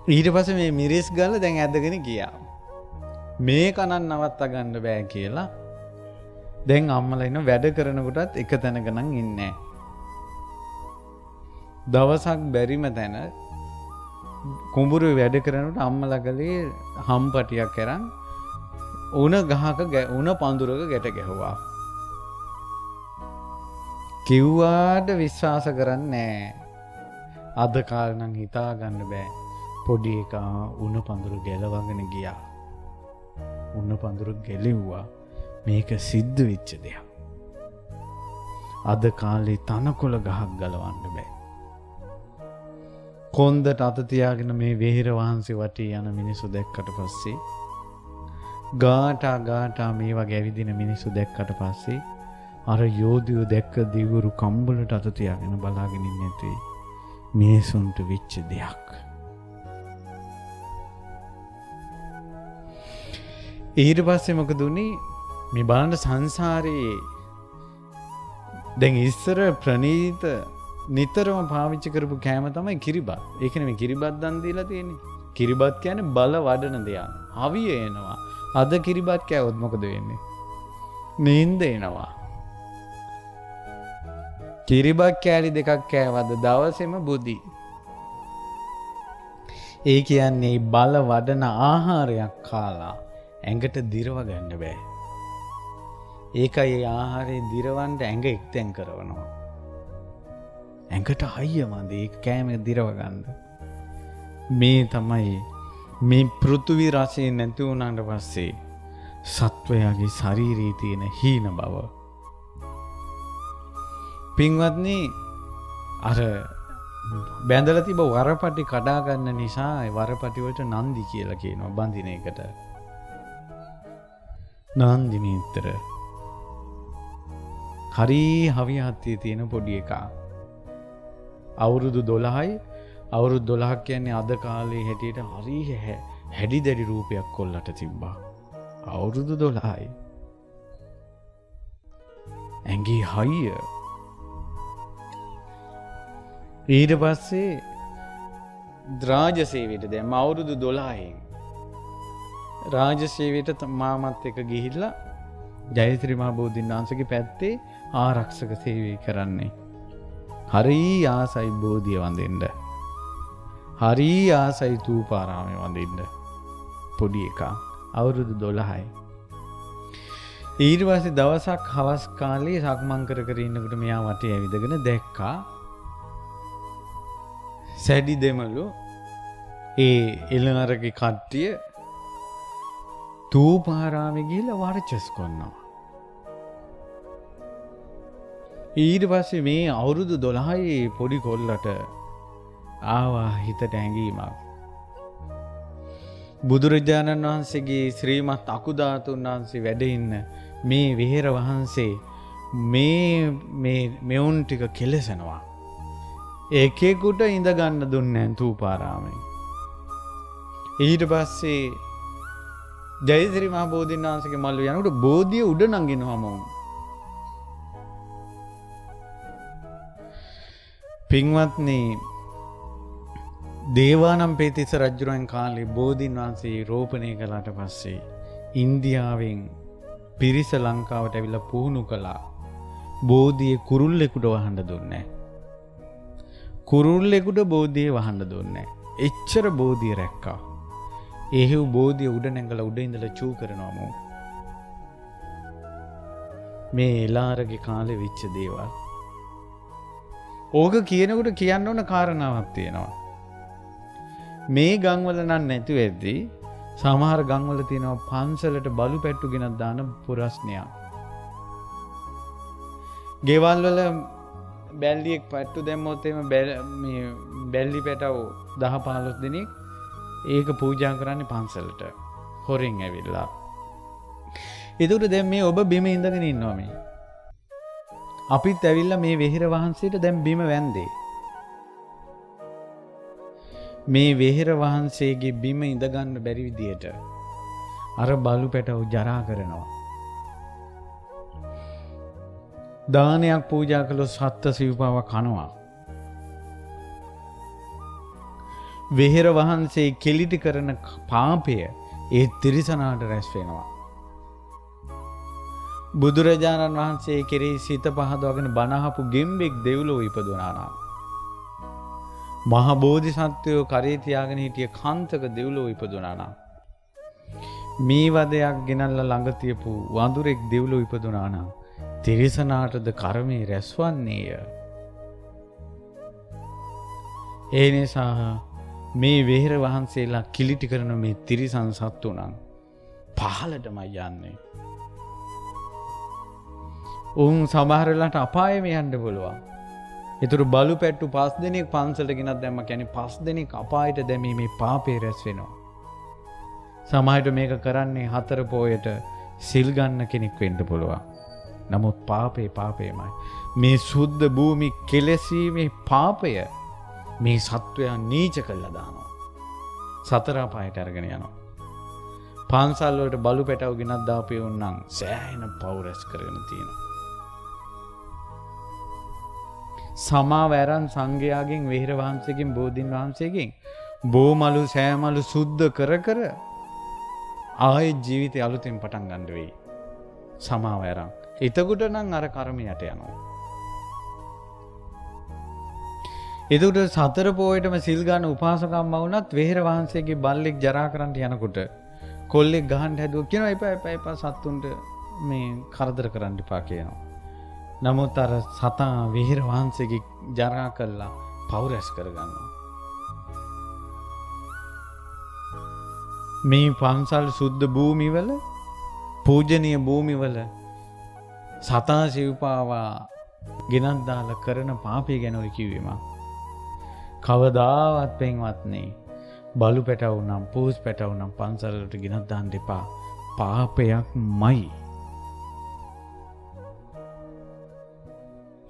ඊට පස්සේ මේ මිරිස් ගල දැන් ඇදගෙන ගියා. මේක නම් නවත්තා ගන්න බෑ කියලා දැන් අම්මලා ඉන්න වැඩ කරනකොටත් එක තැනක නම් ඉන්නේ නැහැ. දවසක් බැරිම තැන කුඹුරු වැඩ කරනකොට අම්මලා ගලේ හම්පටියක් අරන් උණ ගහක උණ පඳුරක ගැට ගැහුවා. කිව්වාට විශ්වාස කරන්නේ නැහැ. අද කාලේ නම් හිතා ගන්න බෑ. පොඩි එකා උණ පඳුරු ගැලවගෙන ගියා. උණ පඳුරු ගැලෙව්වා. මේක සිද්ධ වෙච්ච දෙයක්. අද කාලේ තනකොළ ගහක් ගලවන්න බෑ. කොන්දට අත තියාගෙන මේ වෙහෙර වහන්සේ වටේ යන මිනිස්සු දැක්කට පස්සේ ගාටා මේ වගේ ඇවිදින මිනිස්සු දැක්කට පස්සේ අර යෝධයෝ දැක්ක දිවුරු කම්බලට අත තියාගෙන බලාගෙන ඉන්නේ නැති මිනිසුන්ට වෙච්ච දෙයක්. ඊට පස්සේ මොකද උනේ? මේ බලන්න සංසාරේ දැන් ඉස්සර ප්‍රණීත නිතරම පාවිච්චි කරපු කෑම තමයි කිරිබත්. ඒක නෙමෙයි කිරිබත් දන් දීලා තියෙන්නේ. කිරිබත් කියන්නේ බල වඩන දෙයක්. හවිය එනවා. අද කිරිබත් කෑවොත් මොකද වෙන්නේ? නිින්ද එනවා. කිරිබත් කෑලි දෙකක් කෑවද දවසේම බුදි. ඒ කියන්නේ බල වඩන ආහාරයක් කාලා ඇඟට දිරව ගන්න බෑ. ඒකයි ඒ ආහාරයෙන් දිරවන්න ඇඟ එක්තෙන් කරනවා. ඇඟට හයිය මදි ඒක කෑම දිරව ගන්න. මේ තමයි මේ පෘථුවි රසය නැති වුණාට පස්සේ සත්වයාගේ ශරීරයේ තියෙන හීන බව. පින්වත්නි අර බැඳලා තිබ වරපටි කඩා ගන්න නිසා ඒ වරපටි වලට නන්දි කියලා කියනවා බඳින එකට. නන්දි මිත්‍ර හරි හවියහත්තේ තියෙන පොඩි එකා. අවුරුදු 12යි. අවුරුදු 12ක් කියන්නේ අද කාලේ හැටියට හරි හැඩි දැඩි රූපයක් කොල්ලට තිබ්බා. අවුරුදු 12යි. ඇඟේ හයිය. ඊට පස්සේ රාජසේවයට දැන් අවුරුදු 12න් රාජසේවයට මාමත් එක ගිහිල්ලා ජයශ්‍රී මහ බෝධීන් වහන්සේගේ පැත්තේ ආරක්ෂක සේවය කරන්නේ. හරි ආසයි බෝධිය වඳින්න. හරි ආසයි තූපාරාමේ වඳින්න. පොඩි එකා අවුරුදු 12යි. ඊට පස්සේ දවසක් හවස් කාලේ සක්මන් කර කර ඉන්නකොට මෙයා වටේ ඇවිදගෙන දැක්කා සැඩි දෙමළු ඒ එළනරගේ කට්ටිය තූපාරාමේ ගිහිල්ලා වර්චස් කරනවා. ඊට පස්සේ මේ අවුරුදු 12යි පොඩි කොල්ලට ආවා හිතට ඇඟීමක්. බුදුරජාණන් වහන්සේගේ ශ්‍රීමත් අකුධාතුන් වහන්සේ වැඩ ඉන්න මේ විහෙර වහන්සේ මෙවුන් ටික කෙලසනවා. එකෙකුට ඉඳ ගන්න දුන්නේ නැහැ තූපාරාමේ. ඊට පස්සේ ජයශ්‍රී මහ බෝධීන් වහන්සේගේ මල්ල යනකොට බෝධිය උඩ නගිනවම පින්වත්නි දේවානම්පියතිස්ස රජුරන් කාලේ බෝධීන් වහන්සේ රෝපණය කළාට පස්සේ ඉන්දියාවෙන් පිරිස ලංකාවට ඇවිල්ලා පුහුණු කළා. බෝධියේ කුරුල්ලෙකුට වහන්න දුන්නේ නැහැ. කුරුල්ලෙකුට බෝධිය වහන්න දුන්නේ නැහැ. එච්චර බෝධිය රැක්කා. එහෙව් බෝධිය උඩ නැංගලා උඩ ඉඳලා චූ කරනවම මේ එලාරගේ කාලේ වෙච්ච දේවල්. ඕක කියනකොට කියන්න ඕන කාරණාවක් තියෙනවා. මේ ගම්වල නම් නැති වෙද්දී සමහර ගම්වල තියෙනවා පන්සලට බලු පැට්ටු ගෙනත් දාන පුරස්නයක්. ගෙවල් වල බැල්ලියෙක් පැට්ටු දැම්මොත් එimhe මේ බැල්ලි පැටව 10-15 දිනක් ඒක පූජා කරන්නේ පන්සලට හොරෙන් ඇවිල්ලා. ඒකට දැන් මේ ඔබ බිම ඉඳගෙන ඉන්නවා මේ. අපිත් ඇවිල්ලා මේ වෙහෙර වහන්සේට දැන් බිම වැන්දේ. මේ වෙහෙර වහන්සේගේ බිම ඉඳ ගන්න බැරි විදියට අර බලු පැටව ජරා කරනවා. දානයක් පූජා කළොත් සත්ත්ව සිව්පාව කනවා. වෙහෙර වහන්සේ කෙලිටි කරන පාපය ඒ තිරිසනාට රැස් වෙනවා. බුදුරජාණන් වහන්සේ කෙරෙහි සිත පහදවගෙන බණහපු ගෙම්බෙක් දෙව්ලොව ඉපදුනා නම් මහ බෝධිසත්වයෝ කරේ තියාගෙන හිටිය කාන්තක දෙව්ලොව ඉපදුනා නම් මේ වදයක් ගෙනල්ලා ළඟ තියපු වඳුරෙක් දෙව්ලොව ඉපදුනා නම් තිරිසනාටද කර්මයේ රැස්වන්නේය. ඒ නිසා මේ වෙහෙර වහන්සේලා කිලිටි කරන මේ තිරිසන් සත්තු නම් පහළටමයි යන්නේ. උන් සමහර වෙලාවට අපායෙම යන්න පුළුවන්. ඒතර බලු පැට්ටු 5 දිනක් පන්සලට ගෙනත් දැම්ම කියන්නේ 5 දිනක් අපායට දැමීමේ පාපේ රැස් වෙනවා. සමහරට මේක කරන්නේ 4 පොයට සිල් ගන්න කෙනෙක් වෙන්න පුළුවන්. නමුත් පාපේමයි. මේ සුද්ධ භූමි කෙලෙසීමේ පාපය මේ සත්වයන් නීච කළා දානවා. සතර අපායට අරගෙන යනවා. පාන්සල් වලට බලු පැටව ගෙනත් දාපේ උන්නම් සෑහෙන පව් රැස් කරගෙන තියෙනවා. සමාව ඇරන් සංඝයාගෙන් වෙහෙර වහන්සේගෙන් බෝධින් වහන්සේගෙන් බෝමලු සෑමලු සුද්ධ කර කර ආයෙත් ජීවිතය අලුතෙන් පටන් ගන්න වෙයි. සමාව ඇරන්. එතකොට නම් අර කර්මයට යනවා. එතකොට සතර පොයටම සිල් ගන්න උපාසකම්ම වුණත් වෙහෙර වහන්සේගේ බල්ලෙක් ජරා කරන්න යනකොට කොල්ලෙක් ගහන්න හැදුවා කියනවා එපා සත්තුන්ට මේ කරදර කරන්න එපා කියනවා. නමුත් අර සතා වෙහෙර වහන්සේගේ ජරා කළා පව් රැස් කරගන්නවා. මේ පන්සල් සුද්ධ භූමිවල පූජනීය භූමිවල සතා සිව්පාවා ගෙනත් දාලා කරන පාපය ගැන ඔය කිව්වෙම කවදාවත් පෙන්වත්නේ බලු පැටවු නම් පූස් පැටවු නම් පන්සලට ගෙනත් දාන්න එපා. පාපයක්මයි.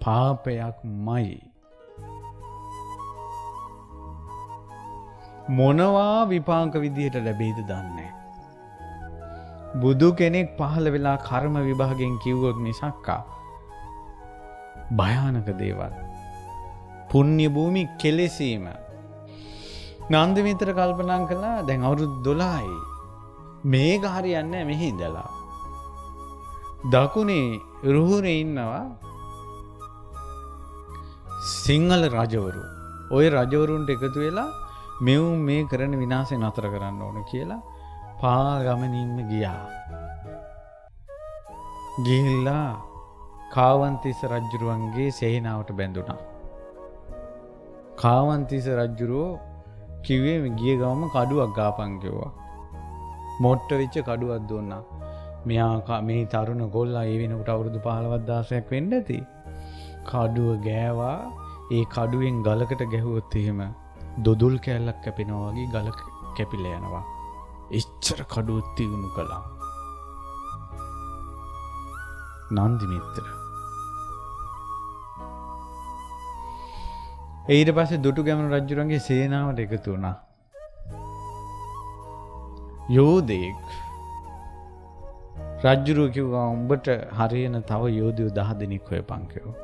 පාපයක්මයි. මොනවා විපාක විදිහට ලැබෙයිද දන්නේ. බුදු කෙනෙක් පහළ වෙලා කර්ම විභාගයෙන් කිව්වොත් මිසක්කා භයානක දේවල්. පුණ්‍ය භූමි කෙලෙසීම. නන්ද මිත්‍ර කල්පනා කළා දැන් අවුරුදු 12යි. මේක හරියන්නේ නැහැ මෙහි ඉඳලා. දකුණේ රුහුරේ ඉන්නවා සිංහල රජවරු. ওই රජවරුන්ට එකතු වෙලා මෙවුන් මේ කරන විනාශය නතර කරන්න ඕන කියලා පාගමනින්ම ගියා. ගිහිල්ලා කාවන්තිස්ස රජුරුවන්ගේ සේනාවට බැඳුණා. කාවන්තිස්ස රජුරෝ කිව්වේ ගිය ගමම කඩුවක් ගාපන් කිව්වා. මොට්ට වෙච්ච කඩුවක් දුන්නා. මෙයා මේ තරුණ ගොල්ලා ඒ වෙනකොට අවුරුදු 15ක් 16ක් වෙන්න ඇති. කඩුව ගෑවා. ඒ කඩුවෙන් ගලකට ගැහුවොත් එහෙම දොදුල් කැල්ලක් කැපෙනවා වගේ ගල කැපිලා යනවා. එච්චර කඩුව තියුණු කළා. නන්දි මිත්‍ර. ඊට පස්සේ දුටුගැමුණු රජුරන්ගේ සේනාවට එකතු වුණා. යෝධෙක් රජුරු කිව්වා උඹට හරියන තව යෝධයෝ 10 දෙනෙක් හොයපන් කිව්වා.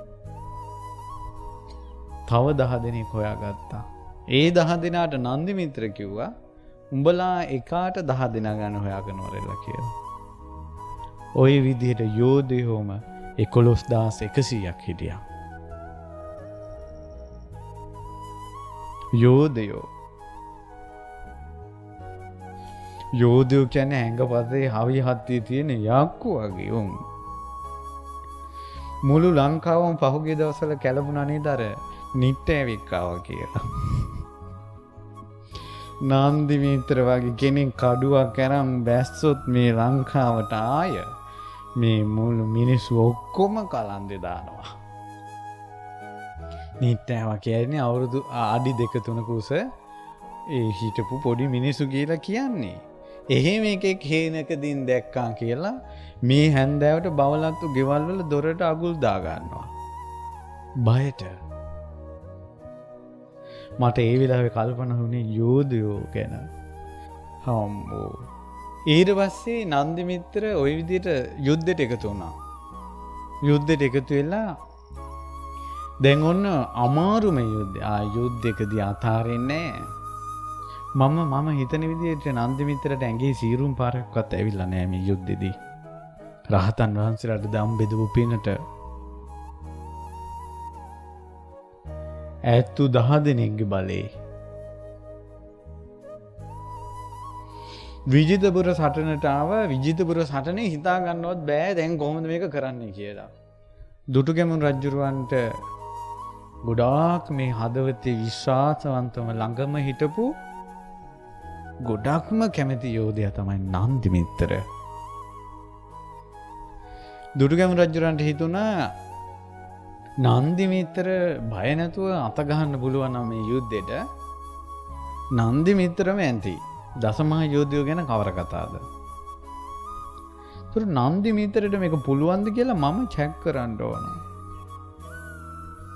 තව 10 දෙනෙක් හොයාගත්තා. ඒ 10 දෙනාට නන්දි මිත්‍ර කිව්වා උඹලා එකාට 10 දෙනා ගන්න හොයාගෙන වරෙලා කියලා. ওই විදිහට යෝධයෝම 11100ක් හිටියා. යෝධයෝ කියන්නේ ඇඟපතේ හවි හත්තිය තියෙන යක්කු වගේ උන්. මුළු ලංකාවම පහුගිය දවස්වල කැළඹුණා නේද අර නිට්ටෑවික්කාව කියලා. නන්දි මිත්‍ර වගේ කෙනෙක් කඩුවක් අරන් බැස්සොත් මේ ලංකාවට ආය මේ මුළු මිනිස්සු ඔක්කොම කලන්දේ දානවා. නිට්ටෑව කියන්නේ අවුරුදු අඩි 2-3 කුස ඒ හිටපු පොඩි මිනිස්සු කියලා කියන්නේ. එහෙම එකෙක් හේනකදින් දැක්කා කියලා මේ හැන්දෑවට බවලත්තු ගෙවල් වල දොරට අගුල් දා ගන්නවා. බයට. මට ඒ වෙලාවේ කල්පනා වුණේ යෝධයෝ ගැන. හම්බෝ. ඊට පස්සේ නන්දි මිත්‍ර ওই විදිහට යුද්ධෙට එකතු වුණා. යුද්ධෙට එකතු වෙලා දැන් ඔන්න අමාරුම යුද්ධය. යුද්ධයකදී අතාරින්නේ මම හිතන විදිහට නන්දි මිත්‍රට ඇඟේ සීරුම් පාරක්වත් ඇවිල්ලා නැහැ මේ යුද්ධෙදී. රහතන් වහන්සේලාට දම් බෙදපු පිනට ඇත්තු 10 දෙනෙක්ගේ බලේ විජිතපුර සටනට ආව. විජිතපුර සටනේ හිතා ගන්නවත් බෑ දැන් කොහොමද මේක කරන්නේ කියලා. දුටුගැමුණු රජුරවන්ට ගොඩාක් මේ හදවතේ විශ්වාසවන්තම ළඟම හිටපු ගොඩක්ම කැමති යෝධයා තමයි නන්දි මිත්‍ර. දුටුගැමුණු රජුරන්ට හිතුණා නන්දි මිත්‍ර බය නැතුව අත ගහන්න පුළුවන් නම් මේ යුද්ධෙට නන්දි මිත්‍රම ඇන්ති. දසමහා යෝධයෝ ගැන කවර කතාවද? ඒතර නන්දි මිත්‍රට මේක පුළුවන්ද කියලා මම චෙක් කරන්න ඕන.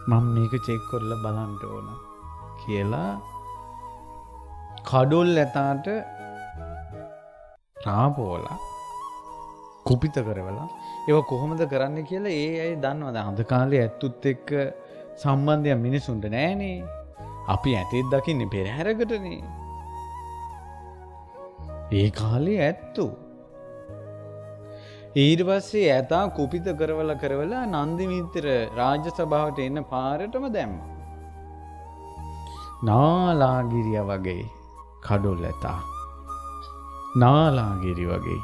මම මේක චෙක් කරලා බලන්න ඕන කියලා කඩොල් ඇතාට රාපෝලා කුපිත කරවලා ඒව කොහොමද කරන්න කියලා ඒ අය දන්නවද? අද කාලේ ඇත්තුත් එක්ක සම්බන්ධයක් මිනිසුන්ට නෑනේ. අපි ඇතෙත් දකින්නේ පෙරහැරකටනේ. ඒ කාලේ ඇත්තු. ඊට පස්සේ ඇතා කුපිත කරවලා නන්දි මිත්‍ර රාජ්‍ය සභාවට එන්න පාරටම දැම්මා. නාලාගිරිය වගේ කඩොල් ඇතා. නාලාගිරි වගේ.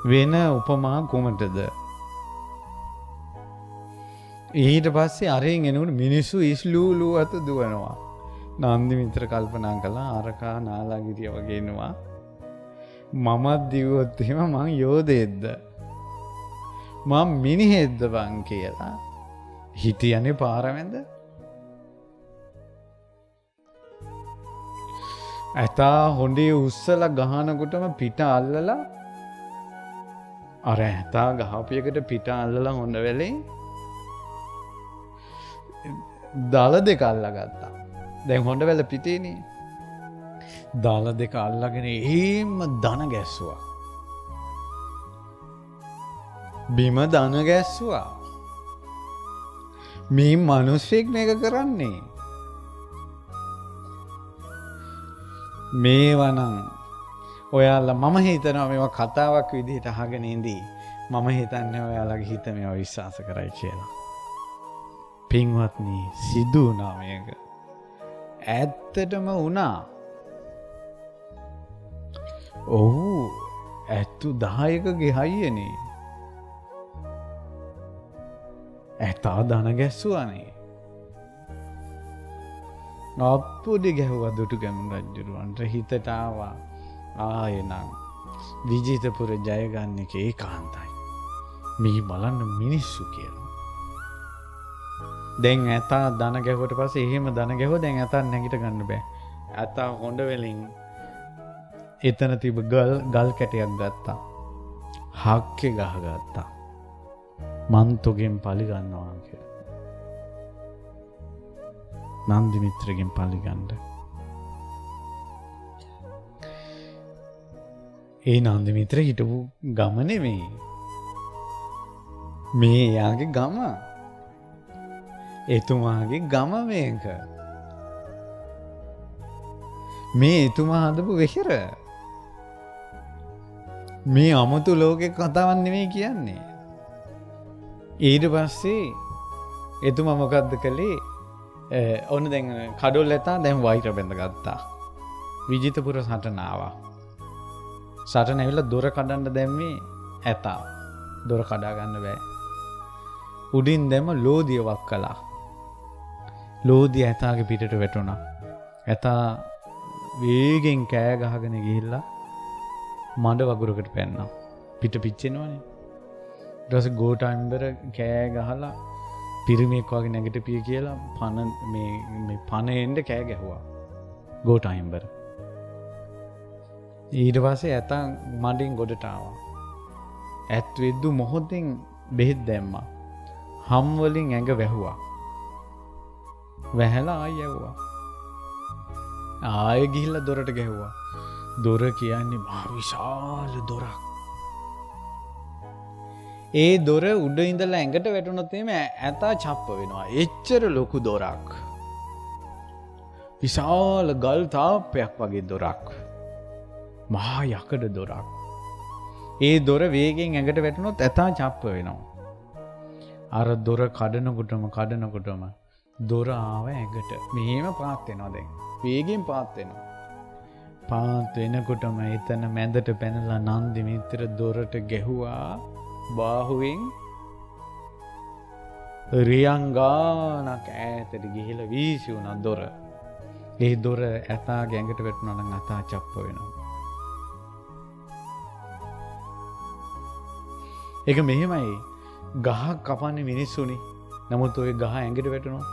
වෙන උපමා කුමටද? ඊට පස්සේ අරෙන් එනකොට මිනිස්සු ඉස්ලූලු අත දුවනවා. නන්දි මිත්‍ර කල්පනා කළා අරකා නාලාගිරිය වගේ එනවා. මමත් දිව්වොත් එහෙම මං යෝධයෙක්ද? මං මිනිහෙක්ද බං කියලා හිටියනේ පාරමෙන්ද? ඇතා හොඬේ උස්සලා ගහනකොටම පිට අල්ලලා අර ඇතා ගහපියකට පිට අල්ලලා හොඬ වෙලේ දල දෙක අල්ලගත්තා. දැන් හොඬ වෙල පිටේනේ. දල දෙක අල්ලගෙන එහෙම දන ගැස්සුවා. බිම දන ගැස්සුවා. මේ මිනිස්සෙක් මේක කරන්නේ. මේවනම් ඔයාලා මම හිතනවා මේවා කතාවක් විදිහට අහගෙන ඉඳී. මම හිතන්නේ ඔයාලගේ හිත මේවා විශ්වාස කරයි කියලා. පින්වත්නි සිදු වුණා මේක. ඇත්තටම වුණා. ඔව් ඇත්තු 10කගේ හයියනේ. ඇතා දන ගැස්සුවානේ. අප්පුඩි ගැහුවා දුටුගැමුණු රජුරවන්ට හිතට ආවා ආයෙනම් විජිතපුර ජය ගන්න එක ඒකාන්තයි. මේ බලන්න මිනිස්සු කියලා. දැන් ඇතා දන ගැහුවට පස්සේ එහෙම දන ගැහුවා දැන් ඇතා නැගිට ගන්න බෑ. ඇතා හොඬ වෙලින් එතන තිබ ගල් කැටයක් ගත්තා. හක්කේ ගහගත්තා. මං තොගෙන් පලි ගන්නවා කියලා. නන්දි මිත්‍රගෙන් පලි ගන්න. ඒ නන්දි මිත්‍ර හිටපු ගම නෙමෙයි. මේ යාගේ ගම. එතුමාගේ ගම මේක. මේ එතුමා හදපු වෙහෙර. මේ අමුතු ලෝකේ කතාවක් නෙමෙයි කියන්නේ. ඊට පස්සේ එතුමා මොකද්ද කළේ? ඔන්න දැන් කඩොල් ඇතා දැන් වෛර බැඳ ගත්තා. විජිතපුර සටන ආවා. සටන ඇවිල්ලා දොර කඩන්න දැම්මේ ඇතා. දොර කඩා ගන්න බෑ. උඩින් දැම්ම ලෝදිය වක් කළා. ලෝදිය ඇතාගේ පිටට වැටුණා. ඇතා වේගෙන් කෑ ගහගෙන ගිහිල්ලා මඩ වගුරකට පැන්නා. පිට පිච්චෙනවනේ. ඊට පස්සේ ගෝඨාම්බර කෑ ගහලා පිරිමියෙක් වගේ නැගිටපිය කියලා මේ පණෙන්න කෑ ගැහුවා. ගෝඨාම්බර. ඊට පස්සේ ඇතා මඩෙන් ගොඩට ආවා. ඇත් වෙද්දු මොහොතෙන් බෙහෙත් දැම්මා. හම් වලින් ඇඟ වැහුවා. වැහැලා ආයෙ යවුවා. ආයෙ ගිහිල්ලා දොරට ගැහුවා. දොර කියන්නේ මහ විශාල දොරක්. ඒ දොර උඩ ඉඳලා ඇඟට වැටුණොත් එimhe ඇතා චප්ප වෙනවා. එච්චර ලොකු දොරක්. විශාල ගල් තාප්පයක් වගේ දොරක්. මහා යකඩ දොරක්. ඒ දොර වේගෙන් ඇඟට වැටුණොත් ඇතා චප්ප වෙනවා. අර දොර කඩනකොටම දොර ආව ඇඟට. මෙහෙම පාත් වෙනවා දැන්. වේගෙන් පාත් වෙනවා. පාත් වෙනකොටම එතන මැදට පැනලා නන්දි මිත්‍ර දොරට ගැහුවා. බාහුවෙන් රියංගානක් ඈතට ගිහිලා වීසි වුණා දොර. ඒ දොර ඇතාගේ ඇඟට වැටුණා නම් ඇතා චප්ප වෙනවා. ඒක මෙහෙමයි. ගහක් කපන්නේ මිනිස්සුනේ. නමුත් ওই ගහ ඇඟට වැටුණා.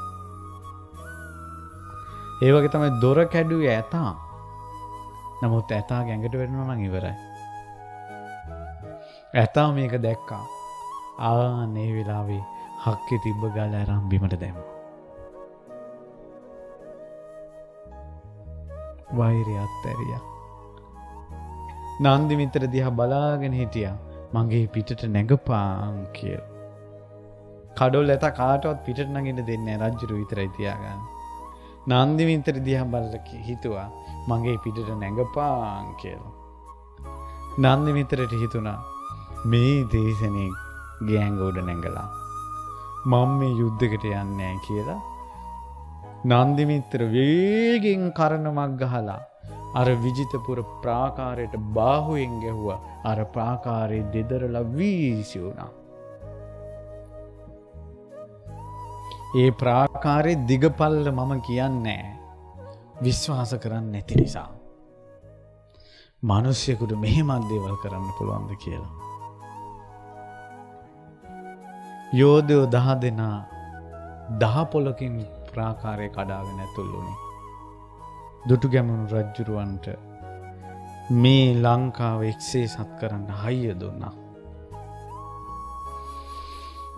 ඒ වගේ තමයි දොර කැඩුවේ ඇතා. නමුත් ඇතා ගැඟට වැටෙනවා නම් ඉවරයි. ඇතා මේක දැක්කා. ආනේ වෙලාවේ හක්කේ තිබ්බ ගාල අරන් බිමට දැම්මා. වෛරය අත්හැරියා. නන්දි මිත්‍ර දිහා බලාගෙන හිටියා. මගේ පිටට නැගපාන් කියලා. කඩොල් ඇතා කාටවත් පිටට නගින්න දෙන්නේ නැහැ. රජුරු විතරයි තියාගන්න. නන්දි මිත්‍ර දිහා බලලා හිතුවා මගේ පිටට නැගපාන් කියලා. නන්දි මිත්‍රට හිතුණා මේ දේශනේ ගෑංග උඩ නැගලා මම මේ යුද්ධෙකට යන්නේ නැහැ කියලා. නන්දි මිත්‍ර වේගෙන් කරණමක් ගහලා අර විජිතපුර ප්‍රාකාරයට බාහුවෙන් ගැහුවා. අර ප්‍රාකාරයේ දෙදරලා වීසි වුණා. ඒ ප්‍රාකාරයේ දිගපල්ල මම කියන්නේ විශ්වාස කරන්නේ නැති නිසා. මිනිස්සුෙකුට මෙහෙමත් දේවල් කරන්න පුළුවන්ද කියලා. යෝධයෝ 10 දෙනා 10 පොලකින් ප්‍රාකාරය කඩාගෙන ඇතුළුනේ. දුටුගැමුණු රජුරවන්ට මේ ලංකාව එක්සේසත් කරන්න හයිය දුන්නා.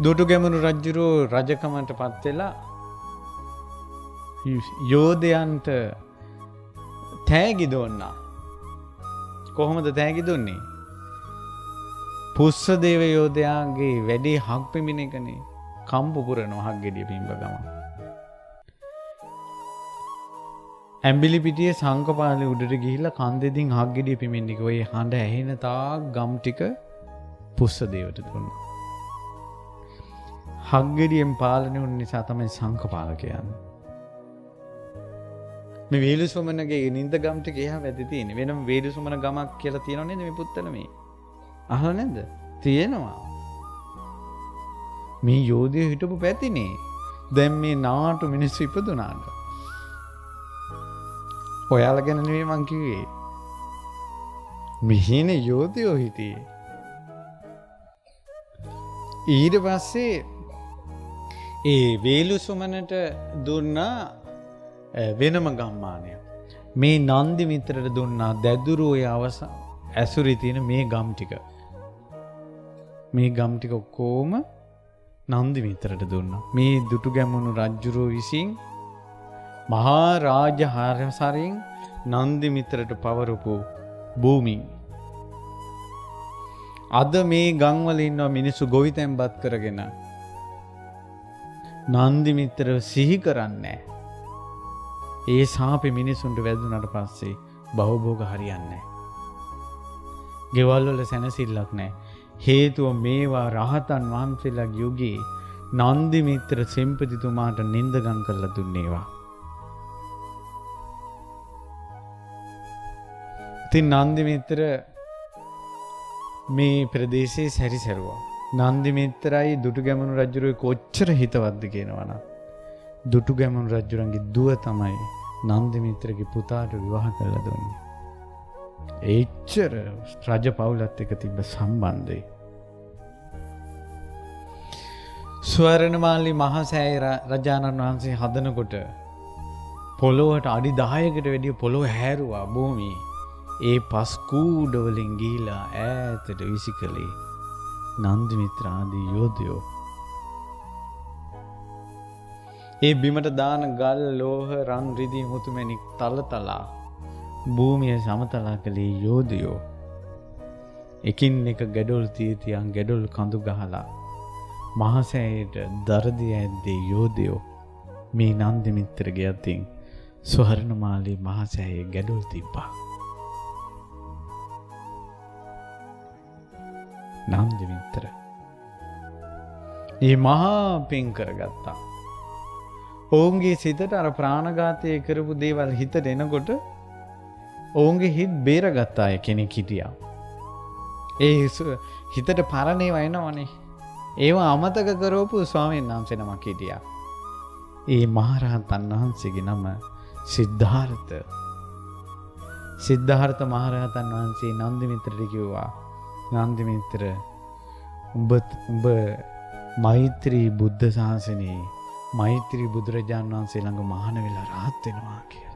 දුටුගැමුණු රජුරෝ රජකමට පත් වෙලා යෝධයන්ට තෑගි දුන්නා. කොහොමද තෑගි දුන්නේ? පුස්සදේව යෝධයාගේ වැඩේ හක් පිමින එකනේ. කම්බු පුරනවා හක් ගෙඩිය පිඹ ගම. ඇම්බිලි පිටියේ සංකපාලේ උඩට ගිහිල්ලා කන්දෙදින් හක් ගෙඩිය පිමින්නේ. ඔය හඬ ඇහෙන තාක් ගම් ටික පුස්සදේවට දුන්නා. හක් ගෙඩියෙන් පාලනය වුණ නිසා තමයි සංකපාල කියන්නේ. මේ වේලුසුමනගේ නින්ද ගම් ටික එහා වැදි තියෙන්නේ. වෙනම වේලුසුමන ගමක් කියලා තියෙනව නේද මේ පුත්තල මේ? අහලා නැද්ද? තියෙනවා. මේ යෝධය හිටපු පැතිනේ. දැන් මේ නාටු මිනිස්සු ඉපදුනාට. ඔයාලා ගැන නෙමෙයි මං කිව්වේ. මෙහිනේ යෝධයෝ හිටියේ. ඊට පස්සේ ඒ වේලුසුමනට දුන්නා වෙනම ගම්මානය. මේ නන්දි මිත්‍රට දුන්නා දැදුරුවේ ඇසුරේ තියෙන මේ ගම් ටික. මේ ගම් ටික ඔක්කොම නන්දි මිත්‍රට දුන්නා. මේ දුටුගැමුණු රජුරෝ විසින් මහා රාජ හරසරින් නන්දි මිත්‍රට පවරපු භූමි. අද මේ ගම් වල ඉන්න මිනිස්සු ගොවිතැන්පත් කරගෙන නන්දි මිත්‍රව සිහි කරන්නේ. ඒ සාපේ මිනිසුන්ට වැදුනට පස්සේ බහුභෝග හරියන්නේ නැහැ. ගෙවල් වල සැනසෙල්ලක් නැහැ. හේතුව මේවා රහතන් වහන්සේලාගේ යුගයේ නන්දි මිත්‍ර සෙම්පතිතුමාට නිඳගම් කරලා දුන්නේවා. ඉතින් නන්දි මිත්‍ර මේ ප්‍රදේශයේ සැරිසරුවා. නන්දි මිත්‍රයි දුටුගැමුණු රජුගේ කොච්චර හිතවත්ද කියනවනම් දුටුගැමුණු රජුරන්ගේ දුව තමයි නන්දි මිත්‍රගේ පුතාට විවාහ කරලා දුන්නේ. එච්චර රජ පවුලත් එක්ක තිබ්බ සම්බන්ධය. ස්වර්ණමාලි මහසෑය රජාණන් වහන්සේ හදනකොට පොළොවට අඩි 10කට වැඩිය පොළොව හැරුවා භූමියේ. ඒ පස් කූඩ වලින් ගිහිලා ඈතට විසිකලේ නන්දි මිත්‍ර ආදී යෝධයෝ. ඒ බිමට දාන ගල් ලෝහ රන් රිදී මුතුමැණික් තලතලා භූමිය සමතලා කළේ යෝධයෝ. එකින් එක ගැඩොල් තියතියන් ගැඩොල් කඳු ගහලා මහසෑයට දරදී ඇද්දේ යෝධයෝ. මේ නන්දි මිත්‍රගේ අතින් ස්වර්ණමාලී මහසෑයේ ගැඩොල් තිබ්බා. නන්දි මිත්‍ර මේ මහා පින් කරගත්තා. ඔවුන්ගේ සිතට අර ප්‍රාණඝාතය කරපු දේවල් හිතට එනකොට ඔවුන්ගේ හිත බේරගත්ත අය කෙනෙක් හිටියා. ඒ හිතට පරණේ වයින්නවනේ. ඒවා අමතක කරවපු ස්වාමීන් වහන්සේ නමක් හිටියා. ඒ මහරහතන් වහන්සේගේ නම සිද්ධාර්ථ. සිද්ධාර්ථ මහරහතන් වහන්සේ නන්දි මිත්‍රට කිව්වා, නන්දි මිත්‍ර උඹ මෛත්‍රී බුද්ධ ශාසනයේ මෛත්‍රී බුදුරජාණන් වහන්සේ ළඟ මහාන වෙලා රහත් වෙනවා කියලා.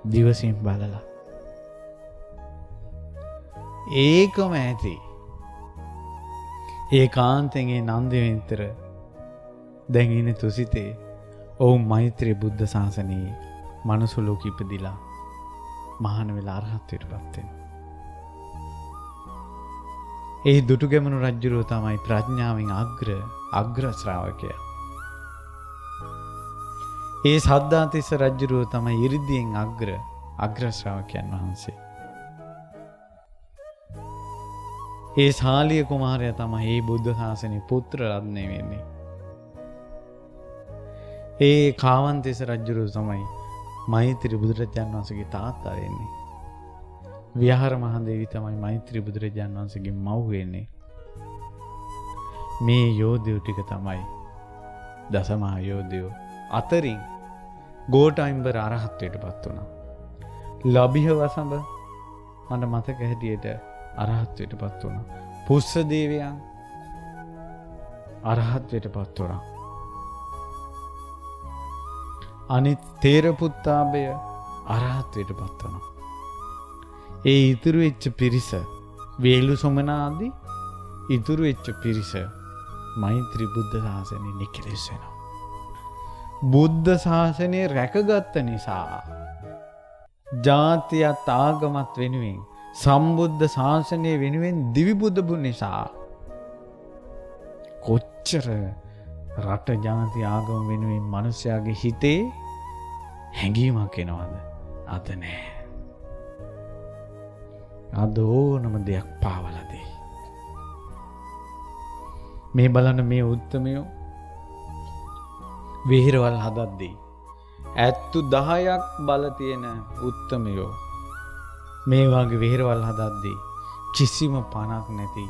දිවසින් බලලා ඒකම ඇති. ඒකාන්තයෙන් ඒ නන්දි මිත්‍ර දැන් ඉන්නේ තුසිතේ. ඔවුන් මෛත්‍රී බුද්ධ ශාසනයේ මනුස්ස ලෝකෙ ඉපදිලා මහාන වෙලා අරහත්ත්වයට පත් වෙනවා. ඒ දුටුගැමුණු රජුරෝ තමයි ප්‍රඥාවෙන් අග්‍ර ශ්‍රාවකයා. ඒ සද්ධාතිස්ස රජුරෝ තමයි 이르දියෙන් අග්‍ර ශ්‍රාවකයන් වහන්සේ. ඒ ශාලිය කුමාරයා තමයි මේ බුද්ධ ශාසනයේ පුත්‍ර රත්නය වෙන්නේ. ඒ කාවන්තිස්ස රජුරෝ තමයි මෛත්‍රී බුදුරජාණන් වහන්සේගේ තාත්තා වෙන්නේ. විහාර මහදේවි තමයි මෛත්‍රී බුදුරජාණන් වහන්සේගේ මව් වෙන්නේ. මේ යෝධයෝ ටික තමයි දසමහා යෝධයෝ. අතරින් ගෝඨායිම්බර අරහත්ත්වයට පත් වුණා. ලබිහ වසඹ මට මතක හැටියට අරහත්ත්වයට පත් වුණා. පුස්ස දේවයන් අරහත්ත්වයට පත් වුණා. අනිත් තේරපුත්තාභය අරහත්ත්වයට පත් වුණා. ඒ ඉතුරු වෙච්ච පිරිස වේලු සොමනාදී ඉතුරු වෙච්ච පිරිස මෛත්‍රී බුද්ධ ශාසනය නිකලෙස් වෙනවා. බුද්ධ ශාසනය රැකගත්ත නිසා ජාතියත් ආගමත් වෙනුවෙන් සම්බුද්ධ ශාසනය වෙනුවෙන් දිවි බුදුබු නිසා කොච්චර රට ජාති ආගම වෙනුවෙන් මිනිස්යාගේ හිතේ හැඟීමක් එනවද? අද නෑ. අද ඕනම දෙයක් පාවලා දෙයි. මේ බලන්න මේ උත්තමයෝ විහිරවල් හදද්දී ඇත්තු 10ක් බල තියෙන උත්තමයෝ මේ වගේ විහිරවල් හදද්දී කිසිම පණක් නැති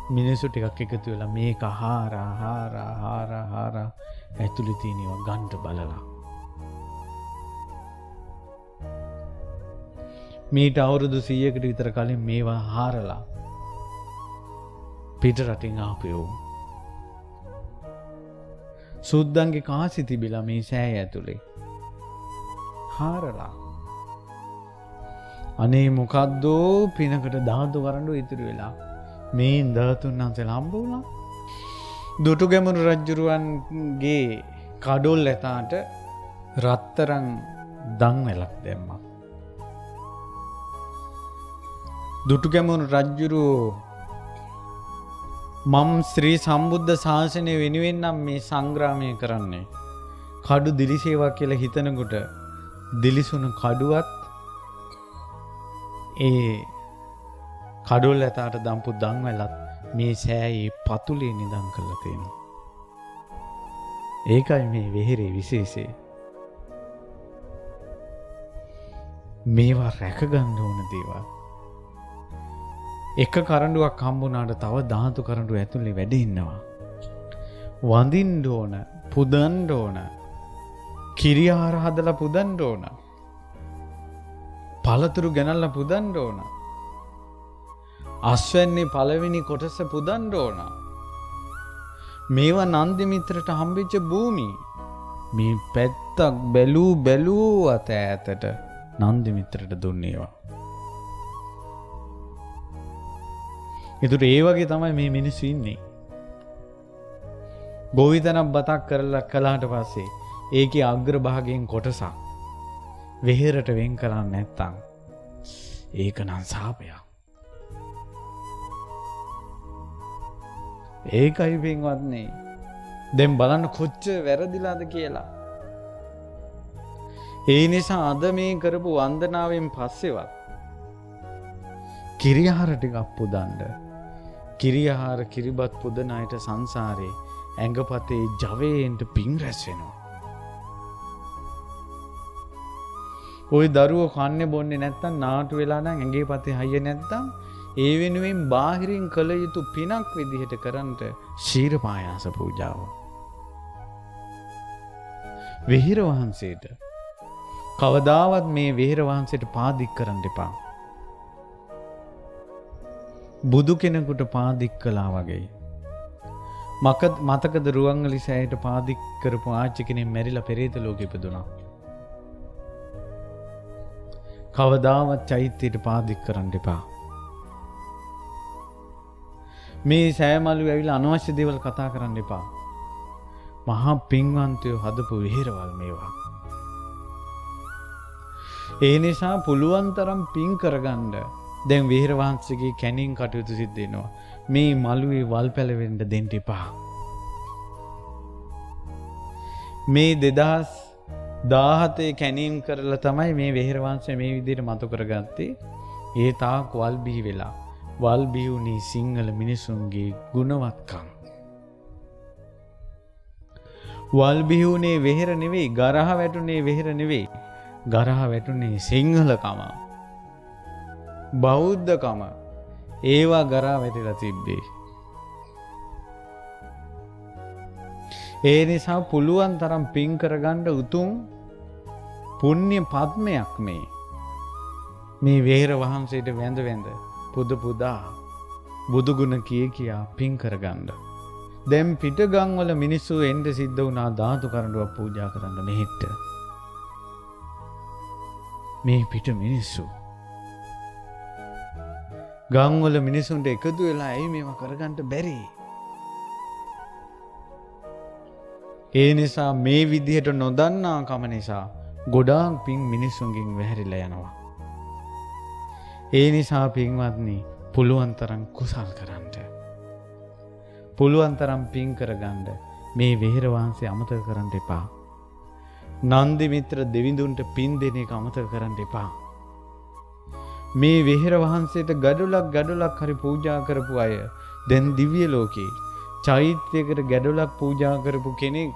මිනිස්සු ටිකක් එකතු වෙලා මේක හාරා ඇතුළේ තියෙනවා ගන්න බලලා. මීට අවුරුදු 100කට විතර කලින් මේවා හාරලා පිට රටින් ආපයෝ සුද්දන්ගේ කාසි තිබිලා මේ සෑය ඇතුලේ හාරලා අනේ මොකද්දෝ පිනකට ධාතු කරඬු ඉතුරු වෙලා මේ ධාතුන් අතර හම්බ වුණා. දුටුගැමුණු රජුරුවන්ගේ කඩොල් ඇතාට රත්තරන් දන් වෙලක් දැම්මා. දුටුගැමුණු රජුරුවෝ මම ශ්‍රී සම්බුද්ධ ශාසනය වෙනුවෙන් නම් මේ සංග්‍රාමය කරන්නේ. කඩු දිලිසේවා කියලා හිතනකොට දිලිසුණු කඩුවත් ඒ කඩොල් ඇතාට දම්පු දන් වෙලත් මේ සෑයේ පතුලේ නිදන් කරලා තියෙනවා. ඒකයි මේ වෙහෙරේ විශේෂය. මේවා රැක ගන්න ඕන දේවල්. එක කරඬුවක් හම්බුනාට තව ධාතු කරඬු ඇතුලේ වැඩ ඉන්නවා. වඳින්න ඕන, පුදන්න ඕන. කිරියාර හදලා පුදන්න ඕන. පළතුරු ගෙනල්ලා පුදන්න ඕන. අස්වැන්නේ පළවෙනි කොටස පුදන්න ඕන. මේවා නන්දි මිත්‍රට හම්බෙච්ච භූමි. මේ පැත්තක් බැලූ අත ඈතට නන්දි මිත්‍රට දුන්නේවා. ඒතර ඒ වගේ තමයි මේ මිනිස්සු ඉන්නේ. ගෝවිතනක් බතක් කරලා කළාට පස්සේ ඒකේ අග්‍රභාගයෙන් කොටසක් වෙහෙරට වෙන් කරන්නේ නැත්තම් ඒක නම් සාපයක්. ඒකයි පින්වත්නි. දැන් බලන්න කොච්චර වැරදිලාද කියලා. ඒ නිසා අද මේ කරපු වන්දනාවෙන් පස්සේවත් කිරියාර ටිකක් පුදන්න. කිරියාර කිරිබත් පුදන අයට සංසාරේ ඇඟපතේ ජවයෙන්ට පිං රැස් වෙනවා. ওই දරුවෝ කන්නේ බොන්නේ නැත්තම් නාටු වෙලා නම් ඇඟේ පතේ හයිය නැත්තම් ඒ වෙනුවෙන් බාහිරින් කළ යුතු පිනක් විදිහට කරන්ට ශීර පායාස පූජාව. විහිර වහන්සේට කවදාවත් මේ විහිර වහන්සේට පාදික් කරන්න එපා. බුදු කෙනෙකුට පාදික් කළා වගේ. මතකද රුවන්වැලි සෑයට පාදික් කරපු ආච්චි කෙනෙක් මැරිලා පෙරේත ලෝකෙ ඉපදුනා. කවදාවත් චෛත්‍යයට පාදික් කරන්න එපා. මේ සෑමලු ඇවිල්ලා අනවශ්‍ය දේවල් කතා කරන්න එපා. මහා පින්වන්තයෝ හදපු විහෙරවල් මේවා. ඒ නිසා පුළුවන් තරම් පින් කරගන්න. දැන් විහෙර වහන්සේගේ කැණින් කටයුතු සිද්ධ වෙනවා. මේ මළුවේ වල් පැලවෙන්න දෙන්න එපා. මේ 2017 කැණීම් කරලා තමයි මේ විහෙර වංශය මේ විදිහට මතු කරගත්තේ. ඒ තාක් වල් බිහි වෙලා වල් බිහුණී සිංහල මිනිසුන්ගේ ගුණවත්කම්. වල් බිහුණේ වෙහෙර නෙවෙයි, ගරහ වැටුනේ වෙහෙර නෙවෙයි. ගරහ වැටුනේ සිංහලකම. බෞද්ධකම. ඒවා ගරහ වැටිලා තිබ්බේ. ඒ නිසා පුළුවන් තරම් පින් කරගන්න උතුම් පුණ්‍ය පද්මයක් මේ වෙහෙර වහන්සේට වැඳ වැඳ පුද පුදා බුදු ගුණ කියා පින් කරගන්න. දැන් පිටගම් වල මිනිස්සු එන්න සිද්ධ වුණා ධාතු කරඬුවක් පූජා කරන්න මෙහෙට. මේ පිට මිනිස්සු ගම් වල මිනිසුන්ට එකතු වෙලා ඇයි මේවා කරගන්න බැරි? ඒ නිසා මේ විදිහට නොදන්නා කම නිසා ගොඩාක් පින් මිනිසුන්ගෙන් වැහැරිලා යනවා. ඒ නිසා පින්වත්නි පුළුවන් තරම් කුසල් කරන්න. පුළුවන් තරම් පින් කරගන්න. මේ වෙහෙර වහන්සේ අමතක කරන්න එපා. නන්දි මිත්‍ර දෙවිඳුන්ට පින් දෙන එක අමතක කරන්න එපා. මේ වෙහෙර වහන්සේට ගඩොලක් හරි පූජා කරපු අය දැන් දිව්‍ය ලෝකේ චෛත්‍යයකට ගඩොලක් පූජා කරපු කෙනෙක්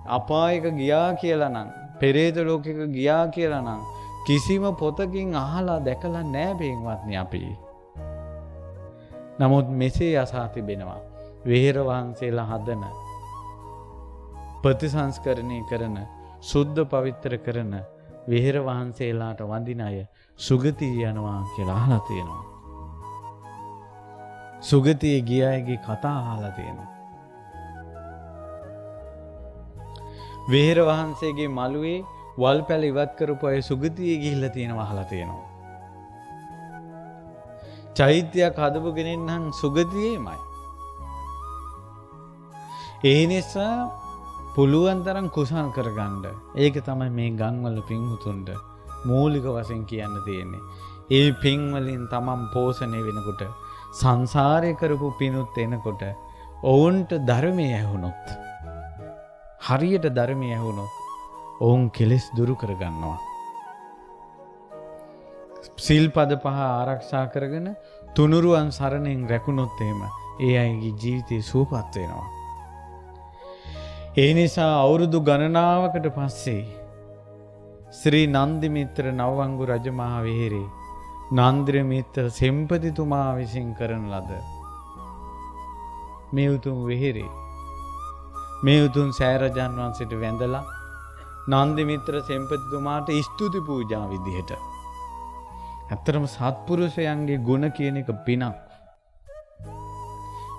අපායක ගියා කියලා නම්, පෙරේත ලෝකෙක ගියා කියලා නම් කිසිම පොතකින් අහලා දැකලා නැහැ බේන්වත්නි අපි. නමුත් මෙසේ අසා තිබෙනවා. වෙහෙර වහන්සේලා හදන ප්‍රතිසංස්කරණය කරන සුද්ධ පවිත්‍ර කරන වෙහෙර වහන්සේලාට වඳින අය සුගතිය යනවා කියලා අහලා තියෙනවා. සුගතියේ ගිය අයගේ කතා අහලා තියෙනවා. වෙහෙර වහන්සේගේ මළුවේ වල් පැල ඉවත් කරපු අය සුගතියේ ගිහිල්ලා තියෙනවා අහලා තියෙනවා. චෛත්‍යයක් හදපු කෙනෙක් නම් සුගතියේමයි. ඒ නිසා පුළුවන් තරම් කුසල් කරගන්න. ඒක තමයි මේ ගම්වල පින්වුතුන්ට මූලික වශයෙන් කියන්න තියෙන්නේ. ඒ පින් වලින් තමන් පෝෂණය වෙනකොට, සංසාරේ කරපු පිනුත් එනකොට, ඔවුන්ට ධර්මයේ ඇහුනොත්, හරියට ධර්මයේ ඇහුනොත්, ඔවුන් කෙලෙස් දුරු කරගන්නවා. සිල්පද 5 ආරක්ෂා කරගෙන තුනුරුවන් සරණෙන් රැකුණොත් එහෙම ඒ අයගේ ජීවිතේ සුවපත් වෙනවා. ඒ නිසා අවුරුදු ගණනාවකට පස්සේ ශ්‍රී නන්දි මිත්‍ර නවවංගු රජමහා විහෙරේ නන්දි මිත්‍ර සෙම්පතිතුමා විසින් කරන ලද මේ උතුම් විහෙරේ මේ උතුම් සෑරජන් වහන්සේට වැඳලා නන්දි මිත්‍ර සෙම්පතිතුමාට ස්තුති පූජා විදිහට, ඇත්තටම සත්පුරුෂයන්ගේ ගුණ කියන එක පිනක්.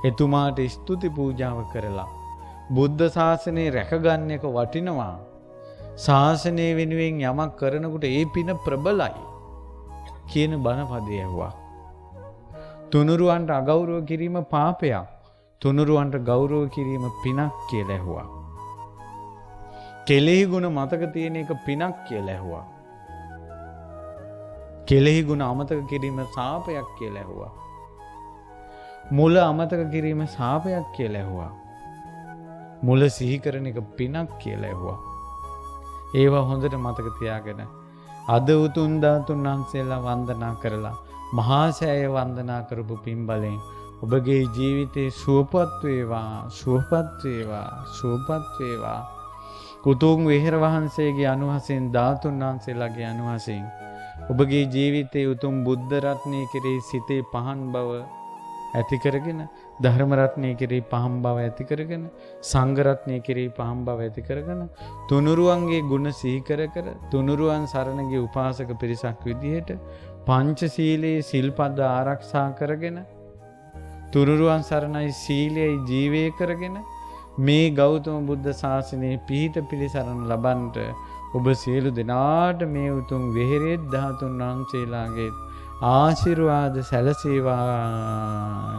එතුමාට ස්තුති පූජාව කරලා බුද්ධ ශාසනය රැකගන්න එක වටිනවා. ශාසනය වෙනුවෙන් යමක් කරනකොට ඒ පින ප්‍රබලයි කියන බණපදය ඇහුවා. තුනුරුවන්ට අගෞරව කිරීම පාපයක්, තුනුරුවන්ට ගෞරව කිරීම පිනක් කියලා ඇහුවා. කෙලෙහි ගුණ මතක තියෙන එක පිනක් කියලා ඇහුවා. කෙලෙහි ගුණ අමතක කිරීම සාපයක් කියලා ඇහුවා. මුල අමතක කිරීම සාපයක් කියලා ඇහුවා. මුල සිහි කරන එක පිනක් කියලා ඇහුවා. ඒවා හොඳට මතක තියාගෙන අද උතුම් ධාතුන් වහන්සේලා වන්දනා කරලා මහා සෑය වන්දනා කරපු පින් බලෙන් ඔබගේ ජීවිතේ සුවපත් වේවා, සුවපත් වේවා, සුවපත් වේවා. උතුම් වෙහෙර වහන්සේගේ අනුහසෙන්, ධාතුන් වහන්සේලාගේ අනුහසෙන් ඔබගේ ජීවිතේ උතුම් බුද්ධ රත්නයේ කෙරෙහි සිතේ පහන් බව ඇති කරගෙන, ධර්ම රත්නයේ කෙරෙහි පහන් බව ඇති කරගෙන, සංඝ රත්නයේ කෙරෙහි පහන් බව ඇති කරගෙන, තුනුරුවන්ගේ ගුණ සිහි කර කර තුනුරුවන් සරණගේ උපාසක පිරිසක් විදිහට පංචශීලයේ සිල්පද ආරක්ෂා කරගෙන, තුනුරුවන් සරණයි සීලයයි ජීවය කරගෙන මේ ගෞතම බුද්ධ ශාසනයේ පිහිට පිළිසරණ ලබන්නට ඔබ සියලු දෙනාට මේ උතුම් වෙහෙරේ ධාතුන් වහන්සේලාගේ ආශිර්වාද සැලසේවා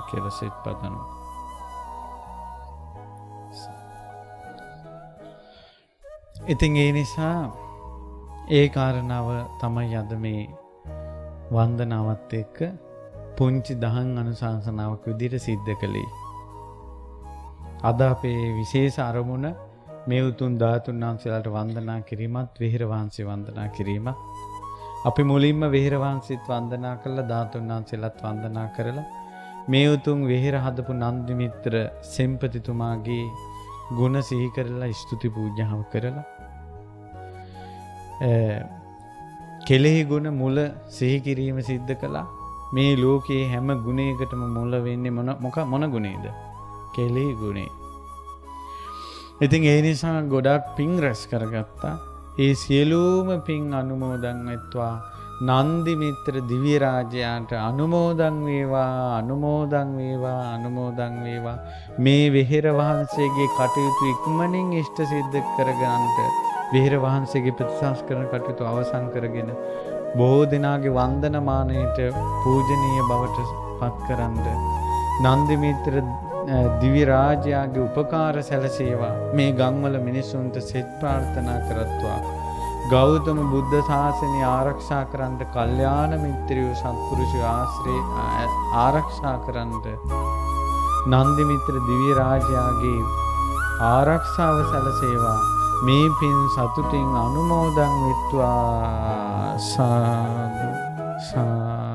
කියලා සිත පතනවා. ඉතින් ඒ නිසා ඒ කාරණාව තමයි අද මේ වන්දනාවත් එක්ක පුංචි දහම් අනුශාසනාවක් විදිහට සිද්ධ කළේ. අද අපේ විශේෂ අරමුණ මේ උතුම් ධාතුන් වහන්සේලාට වන්දනා කිරීමත් විහෙර වහන්සේ වන්දනා කිරීමත්. අපි මුලින්ම විහෙර වහන්සේත් වන්දනා කළා, ධාතුන් වහන්සේලාත් වන්දනා කරලා මේ උතුම් විහෙර හදපු නන්දි මිත්‍ර සෙන්පතිතුමාගේ ගුණ සිහි කරලා ස්තුති පූජාව කරලා කෙලෙහි ගුණ මුල සිහි කිරීම සිද්ධ කළා. මේ ලෝකයේ හැම ගුණයකටම මුල වෙන්නේ මොන ගුණේද? කෙලෙහි ගුණේ. ඉතින් ඒ නිසා ගොඩක් පින් රැස් කරගත්තා. ඒ සියලුම පින් අනුමෝදන් වෙත්වා නන්දි මිත්‍ර දිව්‍ය රාජයාට අනුමෝදන් වේවා, අනුමෝදන් වේවා, අනුමෝදන් වේවා. මේ විහෙර වහන්සේගේ කටයුතු ඉක්මනින් ඉෂ්ට සිද්ධ කරගන්නට විහෙර වහන්සේගේ ප්‍රතිසංස්කරණ කටයුතු අවසන් කරගෙන බොහෝ දෙනාගේ වන්දනමානයට පූජනීය බවට පත් කරන්ද නන්දි මිත්‍ර දිව්‍ය රාජයාගේ උපකාර සැලසේවා. මේ ගම්වල මිනිසුන්ට සෙත් ප්‍රාර්ථනා කරත්වා. ගෞතම බුද්ධ ශාසනය ආරක්ෂා කරන්නට කල්යාණ මිත්‍රයෝ සත්පුරුෂයෝ ආරක්ෂා කරන්නට නන්දි මිත්‍ර දිව්‍ය රාජයාගේ ආරක්ෂාව සැලසේවා. මේ පින් සතුටින් අනුමෝදන් වෙත්වා. සාදු සාදු.